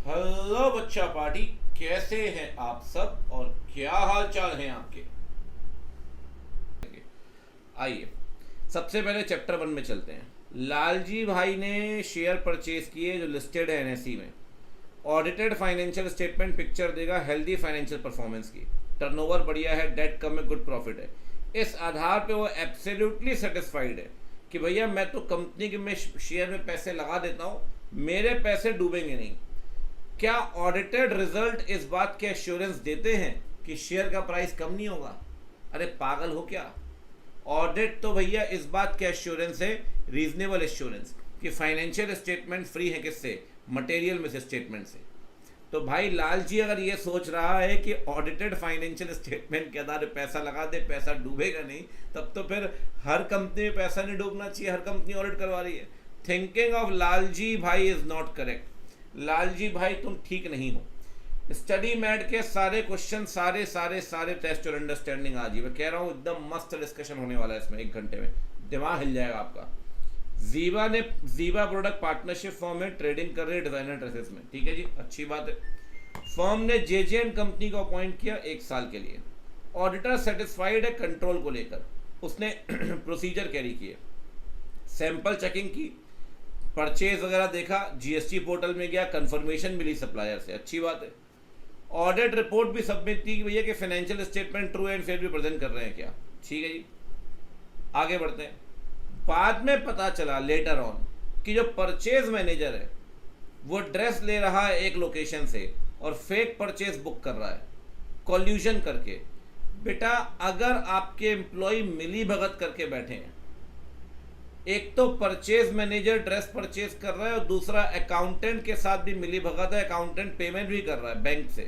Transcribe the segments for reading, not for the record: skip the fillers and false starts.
Hello बच्चा party, कैसे हैं आप सब और क्या हाल चाल हैं आपके। आइए सबसे पहले चैप्टर 1 में चलते हैं। लालजी भाई ने शेयर परचेज किए जो लिस्टेड है एनएसई में। ऑडिटेड फाइनेंशियल स्टेटमेंट पिक्चर देगा हेल्दी फाइनेंशियल परफॉर्मेंस की। टर्नओवर बढ़िया है, डेट कम है, गुड प्रॉफिट है। इस आधार पे वो एब्सोल्युटली सेटिस्फाइड है कि भैया मैं तो कंपनी के में शेयर में पैसे लगा देता हूँ, मेरे पैसे डूबेंगे नहीं। क्या ऑडिटेड रिजल्ट इस बात के एश्योरेंस देते हैं कि शेयर का प्राइस कम नहीं होगा? अरे पागल हो क्या। ऑडिट तो भैया इस बात के एश्योरेंस है, रीजनेबल एश्योरेंस, कि फाइनेंशियल स्टेटमेंट फ्री है किससे? मटेरियल में से, स्टेटमेंट से। तो भाई लालजी अगर ये सोच रहा है कि ऑडिटेड फाइनेंशियल स्टेटमेंट के आधार पैसा लगा दे, पैसा डूबेगा नहीं, तब तो फिर हर कंपनी में पैसा नहीं डूबना चाहिए, हर कंपनी ऑडिट करवा रही है। थिंकिंग ऑफ लालजी भाई इज नॉट करेक्ट। लालजी भाई तुम ठीक नहीं हो। स्टडी मैट के सारे क्वेश्चन, सारे टेस्ट और अंडरस्टैंडिंग आज ही मैं कह रहा हूँ एकदम मस्त डिस्कशन होने वाला है इसमें। 1 घंटे में दिमाग हिल जाएगा आपका। जीवा प्रोडक्ट पार्टनरशिप फॉर्म में ट्रेडिंग कर रहे हैं डिजाइनर ड्रेसेस में, ठीक है जी, अच्छी बात है। फर्म ने जेजेएन कंपनी को अपॉइंट किया 1 साल के लिए। ऑडिटर सेटिस्फाइड है कंट्रोल को लेकर, उसने प्रोसीजर कैरी किए, सैंपल चेकिंग की, परचेज वगैरह देखा, जीएसटी पोर्टल में गया, कंफर्मेशन मिली सप्लायर से, अच्छी बात है। ऑडिट रिपोर्ट भी सबमिट की भैया कि financial statement true and fair भी प्रेजेंट कर रहे हैं क्या, ठीक है जी। आगे बढ़ते हैं। बाद में पता चला लेटर ऑन कि जो परचेज मैनेजर है वो ड्रेस ले रहा है एक लोकेशन से और फेक परचेज बुक कर रहा है कॉल्यूशन करके। बेटा अगर आपके एम्प्लॉय मिली भगत करके बैठे हैं, एक तो परचेज मैनेजर ड्रेस परचेज कर रहा है और दूसरा अकाउंटेंट के साथ भी मिली भगत है, अकाउंटेंट पेमेंट भी कर रहा है बैंक से,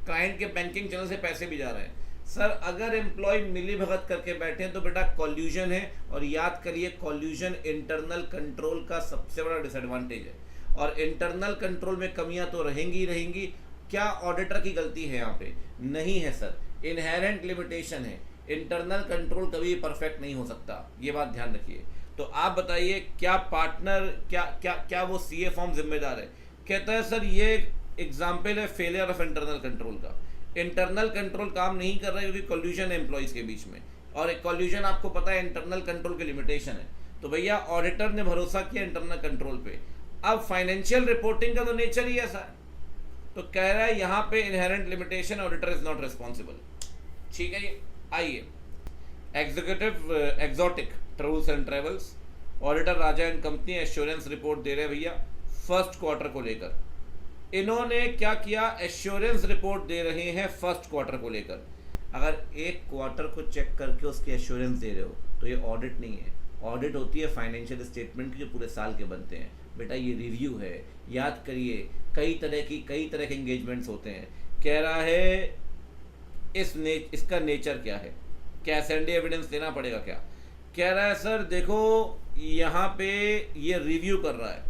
क्लाइंट के बैंकिंग चैनल से पैसे भी जा रहे हैं। सर अगर एम्प्लॉय मिली भगत करके बैठे हैं तो बेटा कॉल्यूशन है, और याद करिए कॉल्यूशन इंटरनल कंट्रोल का सबसे बड़ा डिसएडवांटेज है, और इंटरनल कंट्रोल में कमियां तो रहेंगी ही रहेंगी। क्या ऑडिटर की गलती है यहाँ पे? नहीं है सर, इनहेरेंट लिमिटेशन है। इंटरनल कंट्रोल कभी परफेक्ट नहीं हो सकता, ये बात ध्यान रखिए। तो आप बताइए क्या पार्टनर, क्या वो सीए फॉर्म जिम्मेदार है? कहता है सर ये एग्जाम्पल है फेलियर ऑफ इंटरनल कंट्रोल का। इंटरनल कंट्रोल काम नहीं कर रहा है क्योंकि कॉल्यूशन है एम्प्लॉइज के बीच में, और कॉल्यूशन आपको पता है इंटरनल कंट्रोल की लिमिटेशन है। तो भैया ऑडिटर ने भरोसा किया इंटरनल कंट्रोल पे। अब फाइनेंशियल रिपोर्टिंग का तो नेचर ही ऐसा है, तो कह रहा है यहाँ पे inherent limitation, auditor is not responsible, ठीक है। ये आइए executive exotic tours and travels, auditor Raja and company assurance report दे रहे हैं भैया फर्स्ट क्वार्टर को लेकर। इन्होंने क्या किया? एश्योरेंस रिपोर्ट दे रहे हैं फर्स्ट क्वार्टर को लेकर। अगर एक क्वार्टर को चेक करके उसके एश्योरेंस दे रहे हो तो ये ऑडिट नहीं है। ऑडिट होती है फाइनेंशियल स्टेटमेंट की जो पूरे साल के बनते हैं। बेटा ये रिव्यू है, याद करिए कई तरह के एंगेजमेंट्स होते हैं। कह रहा है इसका नेचर क्या है, क्या एसेंडी एविडेंस देना पड़ेगा क्या? कह रहा है सर देखो यहाँ पे ये रिव्यू कर रहा है,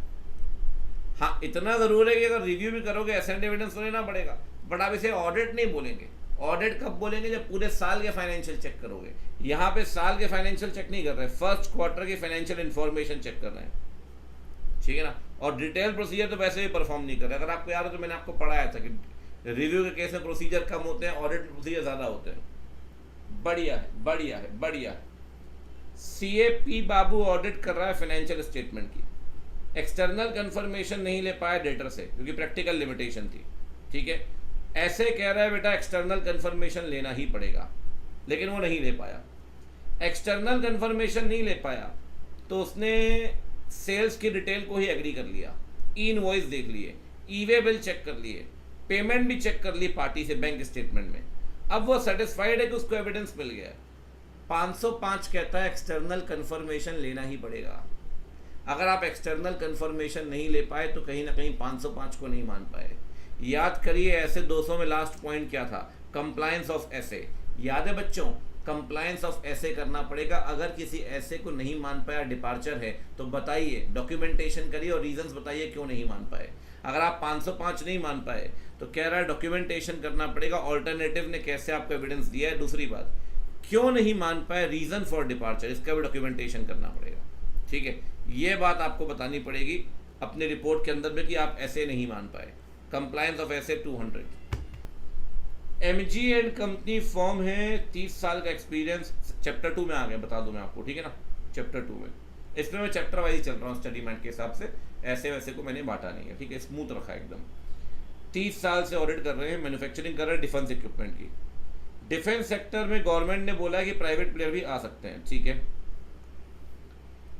हाँ इतना जरूर है कि अगर रिव्यू भी करोगे एसेंट एविडेंस तो लेना पड़ेगा, बट आप इसे ऑडिट नहीं बोलेंगे। ऑडिट कब बोलेंगे? जब पूरे साल के फाइनेंशियल चेक करोगे। यहाँ पे साल के फाइनेंशियल चेक नहीं कर रहे, फर्स्ट क्वार्टर की फाइनेंशियल इंफॉर्मेशन चेक कर रहे हैं, ठीक है ना। और डिटेल प्रोसीजर तो वैसे भी परफॉर्म नहीं कर रहे। अगर आपको याद हो तो मैंने आपको पढ़ाया था कि रिव्यू के केस में प्रोसीजर कम होते हैं, ऑडिट प्रोसीजर ज्यादा होते हैं। बढ़िया है, बढ़िया है, बढ़िया है। सीएपी बाबू ऑडिट कर रहा है फाइनेंशियल स्टेटमेंट की। एक्सटर्नल कंफर्मेशन नहीं ले पाया डेटर से क्योंकि प्रैक्टिकल लिमिटेशन थी, ठीक है। ऐसे कह रहा है बेटा एक्सटर्नल कंफर्मेशन लेना ही पड़ेगा, लेकिन वो नहीं ले पाया। एक्सटर्नल कंफर्मेशन नहीं ले पाया तो उसने सेल्स की डिटेल को ही एग्री कर लिया, ई इनवॉइस देख लिए, ई वे बिल चेक कर लिए, पेमेंट भी चेक कर ली पार्टी से बैंक स्टेटमेंट में। अब वो सेटिस्फाइड है कि उसको एविडेंस मिल गया। 505 कहता है एक्सटर्नल कंफर्मेशन लेना ही पड़ेगा। अगर आप एक्सटर्नल कंफर्मेशन नहीं ले पाए तो कहीं ना कहीं 505 को नहीं मान पाए। याद करिए ऐसे 200 में लास्ट पॉइंट क्या था? कंप्लायंस ऑफ ऐसे। याद है बच्चों, कंप्लायंस ऑफ ऐसे करना पड़ेगा। अगर किसी ऐसे को नहीं मान पाया, डिपार्चर है, तो बताइए, डॉक्यूमेंटेशन करिए और रीजंस बताइए क्यों नहीं मान पाए। अगर आप 505 नहीं मान पाए तो कह रहा है डॉक्यूमेंटेशन करना पड़ेगा। ऑल्टरनेटिव ने कैसे आपको एविडेंस दिया है, दूसरी बात क्यों नहीं मान पाए, रीजन फॉर डिपार्चर, इसका भी डॉक्यूमेंटेशन करना पड़ेगा, ठीक है। ये बात आपको बतानी पड़ेगी अपने रिपोर्ट के अंदर में कि आप ऐसे नहीं मान पाए। Compliance of essay 200। MG and company form है, 30 साल का एक्सपीरियंस। चैप्टर 2 में आ गया, बता दूं मैं आपको, ठीक है ना, चैप्टर 2 में। इसमें मैं चैप्टर वाइज चल रहा हूँ स्टडी मैट के हिसाब से, ऐसे वैसे को मैंने बांटा नहीं है, ठीक है, स्मूथ रखा है एकदम। 30 साल से ऑडिट कर रहे हैं, मैन्युफैक्चरिंग कर रहे हैं डिफेंस इक्विपमेंट की। डिफेंस सेक्टर में गवर्नमेंट ने बोला है कि प्राइवेट प्लेयर भी आ सकते हैं, ठीक है।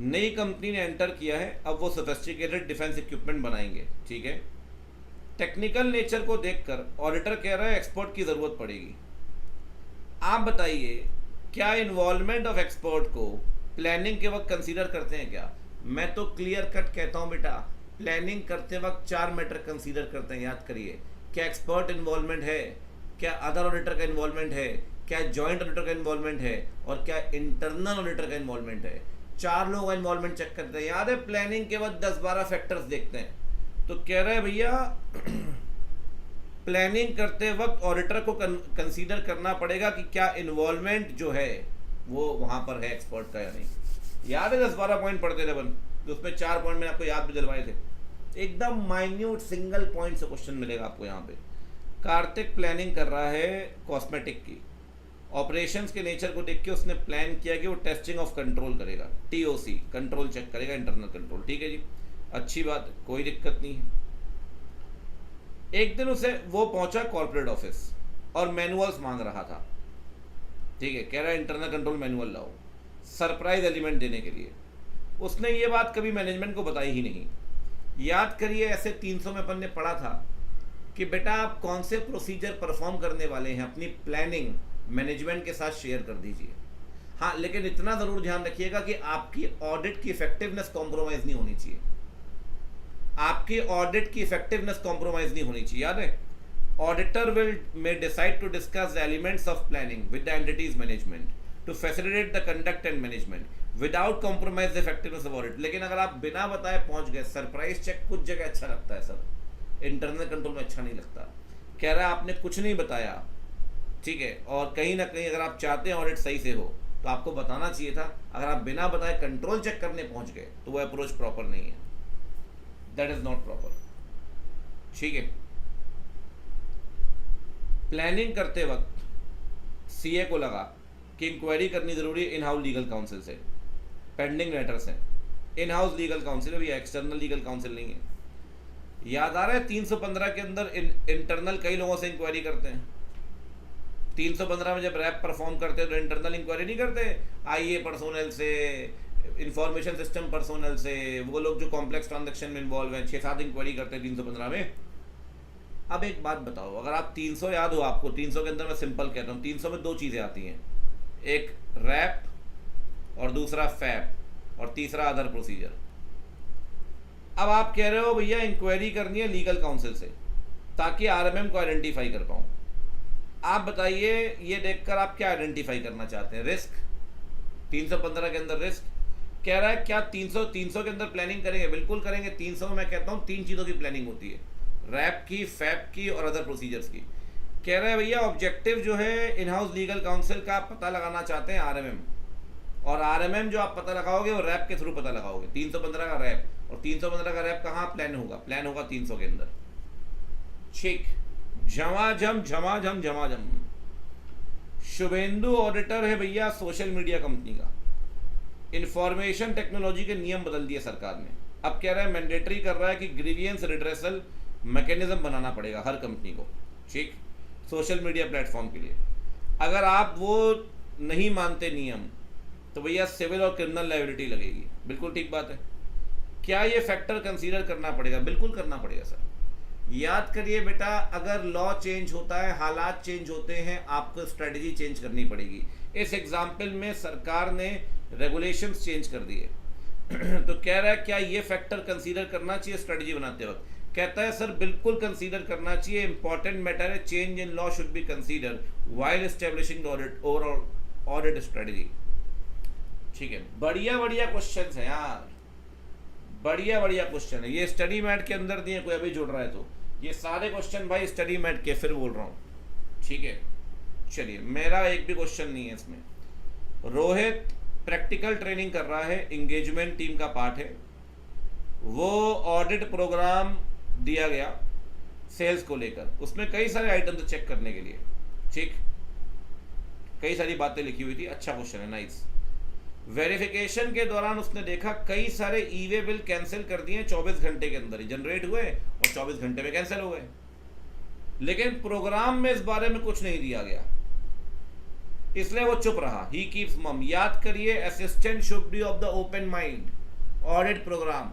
नई कंपनी ने एंटर किया है, अब वो सोफिस्टिकेटेड डिफेंस इक्विपमेंट बनाएंगे, ठीक है। टेक्निकल नेचर को देखकर ऑडिटर कह रहा है एक्सपर्ट की ज़रूरत पड़ेगी। आप बताइए, क्या इन्वॉल्वमेंट ऑफ एक्सपर्ट को प्लानिंग के वक्त कंसीडर करते हैं क्या? मैं तो क्लियर कट कहता हूँ बेटा, प्लानिंग करते वक्त 4 मैटर कंसीडर करते हैं, याद करिए। क्या एक्सपर्ट इन्वॉल्वमेंट है, क्या अदर ऑडिटर का इन्वॉल्वमेंट है, क्या जॉइंट ऑडिटर का इन्वॉल्वमेंट है, और क्या इंटरनल ऑडिटर का इन्वॉल्वमेंट है। 4 लोगों का इन्वॉल्वमेंट चेक करते हैं। याद है, प्लानिंग के वक्त 10-12 फैक्टर्स देखते हैं। तो कह रहे हैं भैया प्लानिंग करते वक्त ऑडिटर को कंसीडर करना पड़ेगा कि क्या इन्वॉल्वमेंट जो है वो वहां पर है एक्सपर्ट का या नहीं। याद है 10-12 पॉइंट पढ़ते थे अपन, तो उसमें 4 पॉइंट मैंने आपको याद भी दिलवाए थे। एकदम माइन्यूट सिंगल पॉइंट से क्वेश्चन मिलेगा आपको यहाँ पे। कार्तिक प्लानिंग कर रहा है कॉस्मेटिक की, ऑपरेशंस के नेचर को देख के उसने प्लान किया कि वो टेस्टिंग ऑफ कंट्रोल करेगा, टीओसी कंट्रोल चेक करेगा, इंटरनल कंट्रोल, ठीक है जी, अच्छी बात, कोई दिक्कत नहीं है। एक दिन उसे वो पहुंचा कॉर्पोरेट ऑफिस और मैनुअल्स मांग रहा था, ठीक है, कह रहा है इंटरनल कंट्रोल मैनुअल लाओ, सरप्राइज एलिमेंट देने के लिए। उसने ये बात कभी मैनेजमेंट को बताई ही नहीं। याद करिए, ऐसे 300 में अपन ने पढ़ा था कि बेटा आप कौन से प्रोसीजर परफॉर्म करने वाले हैं, अपनी प्लानिंग मैनेजमेंट के साथ शेयर कर दीजिए। हाँ, लेकिन इतना ज़रूर ध्यान रखिएगा कि आपकी ऑडिट की इफेक्टिवनेस कॉम्प्रोमाइज़ नहीं होनी चाहिए। आपकी ऑडिट की इफेक्टिवनेस कॉम्प्रोमाइज़ नहीं होनी चाहिए। याद है, auditor may decide to discuss the elements of planning with the entity's management to facilitate the conduct and management without compromise the effectiveness of audit। लेकिन अगर आप बिना बताए पहुंच गए, सरप्राइज चेक कुछ जगह अच्छा लगता है सर, इंटरनल कंट्रोल में अच्छा नहीं लगता। कह रहा है आपने कुछ नहीं बताया, ठीक है, और कहीं ना कहीं अगर आप चाहते हैं ऑडिट सही से हो तो आपको बताना चाहिए था। अगर आप बिना बताए कंट्रोल चेक करने पहुंच गए तो वो अप्रोच प्रॉपर नहीं है, दैट इज नॉट प्रॉपर, ठीक है। प्लानिंग करते वक्त सीए को लगा कि इंक्वायरी करनी जरूरी है इन हाउस लीगल काउंसिल से, पेंडिंग लेटर्स हैं, इन हाउस लीगल काउंसिल है भैया, एक्सटर्नल लीगल काउंसिल नहीं है। याद आ रहा है 315 के अंदर इंटरनल कई लोगों से इंक्वायरी करते हैं। 315 में जब रैप परफॉर्म करते हैं तो इंटरनल इंक्वायरी नहीं करते, आईए पर्सोनल से, इंफॉर्मेशन सिस्टम पर्सोनल से, वो लोग जो कॉम्प्लेक्स ट्रांजैक्शन में इन्वॉल्व हैं 6-7 इंक्वायरी करते हैं 315 में। अब एक बात बताओ, अगर आप 300 याद हो आपको, 300 के अंदर मैं सिंपल कहता हूँ, 300 में 2 चीज़ें आती हैं, एक रैप और दूसरा फैप और तीसरा अदर प्रोसीजर। अब आप कह रहे हो भैया इंक्वायरी करनी है लीगल काउंसिल से ताकि आरएमएम को आइडेंटिफाई कर पाऊँ। आप बताइए, ये देखकर आप क्या आइडेंटिफाई करना चाहते हैं? रिस्क, 315 के अंदर रिस्क। कह रहा है क्या 300 के अंदर प्लानिंग करेंगे? बिल्कुल करेंगे। 300 में मैं कहता हूँ 3 चीज़ों की प्लानिंग होती है, रैप की, फैप की और अदर प्रोसीजर्स की। कह रहे हैं भैया ऑब्जेक्टिव जो है इन हाउस लीगल काउंसिल का आप पता लगाना चाहते हैं आरएमएम, और आरएमएम जो आप पता लगाओगे वो रैप के थ्रू पता लगाओगे। 315 का रैप, और 315 का रैप कहाँ प्लान होगा? प्लान होगा 300 के अंदर, ठीक। झमाझम झमाझम झमाझम। शुभेंदु ऑडिटर है भैया सोशल मीडिया कंपनी का। इंफॉर्मेशन टेक्नोलॉजी के नियम बदल दिए सरकार ने, अब कह रहा है मैंडेटरी कर रहा है कि ग्रीवियंस रिड्रेसल मैकेनिज्म बनाना पड़ेगा हर कंपनी को, ठीक, सोशल मीडिया प्लेटफॉर्म के लिए। अगर आप वो नहीं मानते नियम तो भैया सिविल और क्रिमिनल लायबिलिटी लगेगी। बिल्कुल ठीक बात है। क्या ये फैक्टर कंसीडर करना पड़ेगा? बिल्कुल करना पड़ेगा सर। याद करिए बेटा, अगर लॉ चेंज होता है, हालात चेंज होते हैं, आपको स्ट्रेटजी चेंज करनी पड़ेगी। इस एग्जाम्पल में सरकार ने रेगुलेशंस चेंज कर दिए तो कह रहा है क्या ये फैक्टर कंसीडर करना चाहिए स्ट्रेटजी बनाते वक्त? कहता है सर बिल्कुल कंसीडर करना चाहिए, इंपॉर्टेंट मैटर है, change in law should be consider while establishing audit overall audit strategy. ठीक है, बढ़िया बढ़िया क्वेश्चंस हैं यार, बढ़िया बढ़िया क्वेश्चन है। ये स्टडी मैट के अंदर दिए, कोई अभी जुड़ रहा है तो ये सारे क्वेश्चन भाई स्टडी मैट के, फिर बोल रहा हूँ, ठीक है। चलिए, मेरा एक भी क्वेश्चन नहीं है इसमें। रोहित प्रैक्टिकल ट्रेनिंग कर रहा है, एंगेजमेंट टीम का पार्ट है। वो ऑडिट प्रोग्राम दिया गया, सेल्स को लेकर, उसमें कई सारे आइटम्स चेक करने के लिए, ठीक, कई सारी बातें लिखी हुई थी। अच्छा क्वेश्चन है, नाइस। वेरिफिकेशन के दौरान उसने देखा कई सारे ई वे बिल कैंसिल कर दिए 24 घंटे के अंदर ही जनरेट हुए और 24 घंटे में कैंसिल हो गए, लेकिन प्रोग्राम में इस बारे में कुछ नहीं दिया गया, इसलिए वो चुप रहा। He keeps mum. याद करिए, assistant should be of the open mind. Audit program,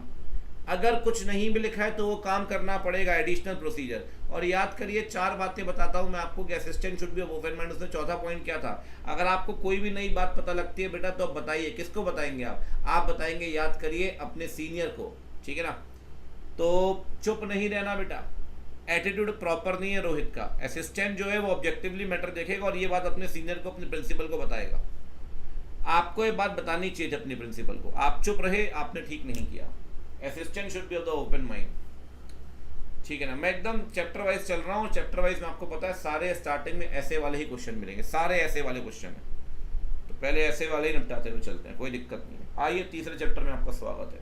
अगर कुछ नहीं भी लिखा है तो वो काम करना पड़ेगा, एडिशनल प्रोसीजर। और याद करिए, 4 बातें बताता हूं मैं आपको कि assistant should be of open mind. उसने चौथा पॉइंट क्या था? अगर आपको कोई भी नई बात पता लगती है बेटा तो आप बताइए। किसको बताएंगे आप बताएंगे, याद करिए, अपने सीनियर को, ठीक है ना। तो चुप नहीं रहना बेटा। एटीट्यूड प्रॉपर नहीं है रोहित का। असिस्टेंट जो है वो ऑब्जेक्टिवली मैटर देखेगा और ये बात अपने सीनियर को, अपने प्रिंसिपल को बताएगा। आपको ये बात बतानी चाहिए थी अपने प्रिंसिपल को, आप चुप रहे, आपने ठीक नहीं किया। Assistant should be of the open mind, ठीक है ना। मैं एकदम चैप्टर वाइज चल रहा हूँ। चैप्टर वाइज में आपको पता है सारे स्टार्टिंग में ऐसे वाले ही क्वेश्चन मिलेंगे, सारे ऐसे वाले क्वेश्चन हैं, तो पहले ऐसे वाले ही निपटाते हुए चलते हैं, कोई दिक्कत नहीं है। आइए, तीसरे चैप्टर में आपका स्वागत है।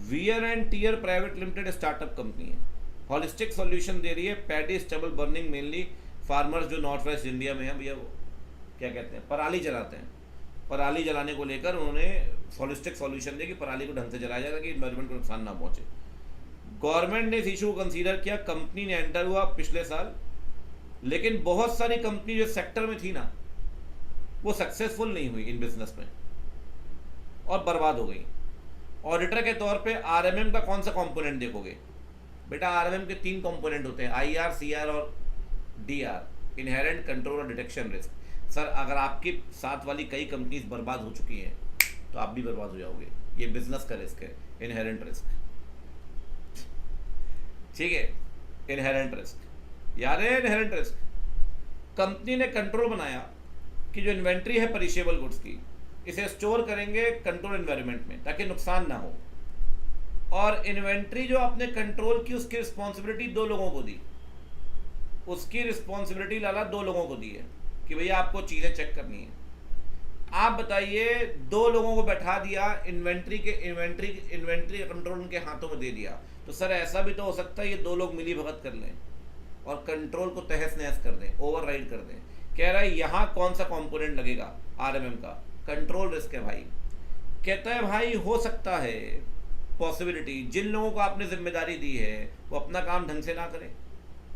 Wear and tear private limited startup company है, हॉलिस्टिक सॉल्यूशन दे रही है paddy stubble burning, mainly farmers जो नॉर्थ वेस्ट इंडिया में है भैया, वो क्या कहते हैं, पराली जलाते हैं। पराली जलाने को लेकर उन्होंने हॉलिस्टिक सॉल्यूशन दिया कि पराली को ढंग से जलाया जाए ताकि इन्वायरमेंट को नुकसान ना पहुंचे। गवर्नमेंट ने इस इशू को कंसीडर किया, कंपनी ने एंटर हुआ पिछले साल, लेकिन बहुत सारी कंपनी जो सेक्टर में थी ना, वो सक्सेसफुल नहीं हुई इन बिजनेस में और बर्बाद हो गई। ऑडिटर के तौर पे आरएमएम का कौन सा कंपोनेंट देखोगे बेटा? आरएमएम के 3 कंपोनेंट होते हैं, आईआर, सीआर और डीआर, इनहेरेंट, कंट्रोल और डिटेक्शन रिस्क। सर, अगर आपकी साथ वाली कई कंपनीज बर्बाद हो चुकी हैं तो आप भी बर्बाद हो जाओगे। ये बिजनेस का रिस्क है, इनहेरेंट रिस्क, ठीक है, इनहेरेंट रिस्क, याद है इनहेरेंट रिस्क। कंपनी ने कंट्रोल बनाया कि जो इन्वेंट्री है पेरिशेबल गुड्स की, इसे स्टोर करेंगे कंट्रोल एनवायरनमेंट में ताकि नुकसान ना हो। और इन्वेंट्री जो आपने कंट्रोल की, उसकी रिस्पॉन्सिबिलिटी 2 लोगों को दी। उसकी रिस्पॉन्सिबिलिटी लाला 2 लोगों को दी है कि भैया आपको चीज़ें चेक करनी है। आप बताइए, 2 लोगों को बैठा दिया, इन्वेंट्री का कंट्रोल उनके हाथों में दे दिया, तो सर ऐसा भी तो हो सकता है ये 2 लोग मिली भगत कर लें और कंट्रोल को तहस नहस कर दें, ओवरराइड कर दें। कह रहा है यहाँ कौन सा कंपोनेंट लगेगा आरएमएम का? कंट्रोल रिस्क है भाई। कहता है भाई हो सकता है पॉसिबिलिटी, जिन लोगों को आपने जिम्मेदारी दी है वो अपना काम ढंग से ना करें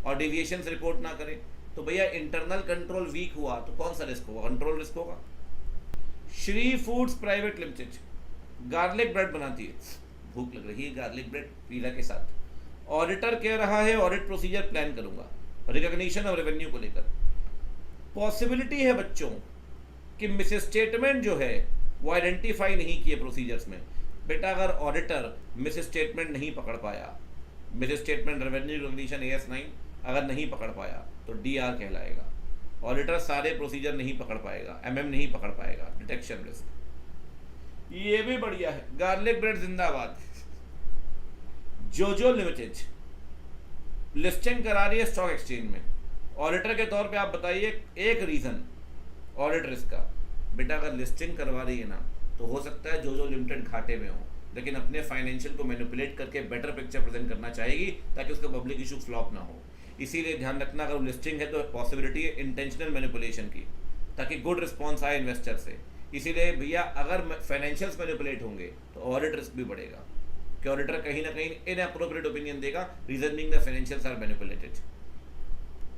और डेविएशन रिपोर्ट ना करें, तो भैया इंटरनल कंट्रोल वीक हुआ तो कौन सा रिस्क होगा? कंट्रोल रिस्क होगा। Shri foods private limited garlic bread बनाती है, भूख लग रही है, गार्लिक ब्रेड पीला के साथ। ऑडिटर कह रहा है ऑडिट प्रोसीजर प्लान करूंगा रिकॉग्निशन ऑफ रेवेन्यू को लेकर। पॉसिबिलिटी है बच्चों कि मिस स्टेटमेंट जो है वो आइडेंटिफाई नहीं किए प्रोसीजर्स में। बेटा, अगर ऑडिटर मिस स्टेटमेंट नहीं पकड़ पाया, miss statement revenue recognition AS9 अगर नहीं पकड़ पाया तो DR कहलाएगा। ऑडिटर सारे प्रोसीजर नहीं पकड़ पाएगा, MM नहीं पकड़ पाएगा, डिटेक्शन रिस्क। ये भी बढ़िया है, गार्लिक ब्रेड जिंदाबाद। जोजो लिमिटेड लिस्टिंग करा रही है स्टॉक एक्सचेंज में। ऑडिटर के तौर पे आप बताइए एक रीजन ऑडिट रिस्क का। बेटा, अगर लिस्टिंग करवा रही है ना तो हो सकता है जोजो लिमिटेड घाटे में हो, लेकिन अपने फाइनेंशियल को मैनिपुलेट करके बेटर पिक्चर प्रेजेंट करना चाहेगी ताकि उसका पब्लिक इशू फ्लॉप ना हो। इसीलिए ध्यान रखना, अगर लिस्टिंग है तो पॉसिबिलिटी है इंटेंशनल मैनिपुलेशन की, ताकि गुड रिस्पॉन्स आए इन्वेस्टर से। इसीलिए भैया, अगर फाइनेंशियल्स मैनिपुलेट होंगे तो ऑडिट रिस्क भी बढ़ेगा कि ऑडिटर कहीं ना कहीं इनअप्रोप्रिएट ओपिनियन देगा, reason being the financials are manipulated.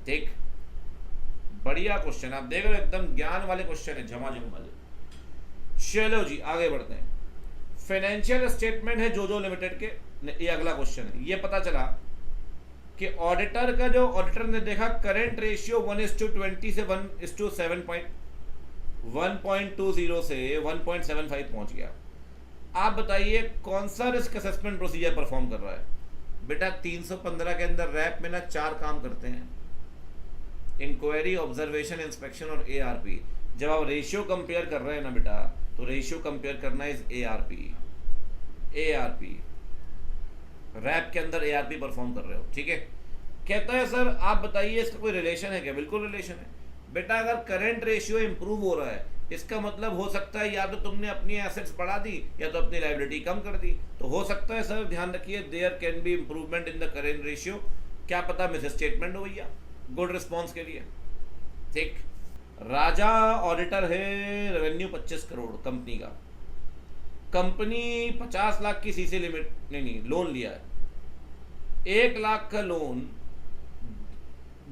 ठीक, बढ़िया क्वेश्चन, आप देख रहे हो एकदम ज्ञान वाले क्वेश्चन है, झमाझम वाले। चलो जी आगे बढ़ते हैं। फाइनेंशियल स्टेटमेंट है जोजो लिमिटेड के, ये अगला क्वेश्चन है। ये पता चला कि ऑडिटर का जो ऑडिटर ने देखा करंट रेशियो 1:20 से 1:20 से 1.75 पहुंच गया। आप बताइए कौन सा रिस्क असेसमेंट प्रोसीजर परफॉर्म कर रहा है? बेटा, 315 के अंदर रैप में ना 4 काम करते हैं, इंक्वायरी, ऑब्जर्वेशन, इंस्पेक्शन और ARP। जब आप रेशियो कंपेयर कर रहे हैं ना बेटा, तो रेशियो कंपेयर करना इज ARP। रैप के अंदर ARP परफॉर्म कर रहे हो, ठीक है। कहता है सर आप बताइए इसका कोई रिलेशन है क्या? बिल्कुल रिलेशन है बेटा। अगर करंट रेशियो इंप्रूव हो रहा है इसका मतलब हो सकता है या तो तुमने अपनी एसेट्स बढ़ा दी या तो अपनी लाइबिलिटी कम कर दी। तो हो सकता है सर, ध्यान रखिए, there can be improvement in the current ratio. क्या पता मिस स्टेटमेंट हो भैया। गुड रिस्पॉन्स के लिए। ठीक। राजा ऑडिटर है, रेवेन्यू 25 करोड़ कंपनी का। कंपनी 50 लाख की सीसी लिमिट नहीं लोन लिया है। 1 लाख का लोन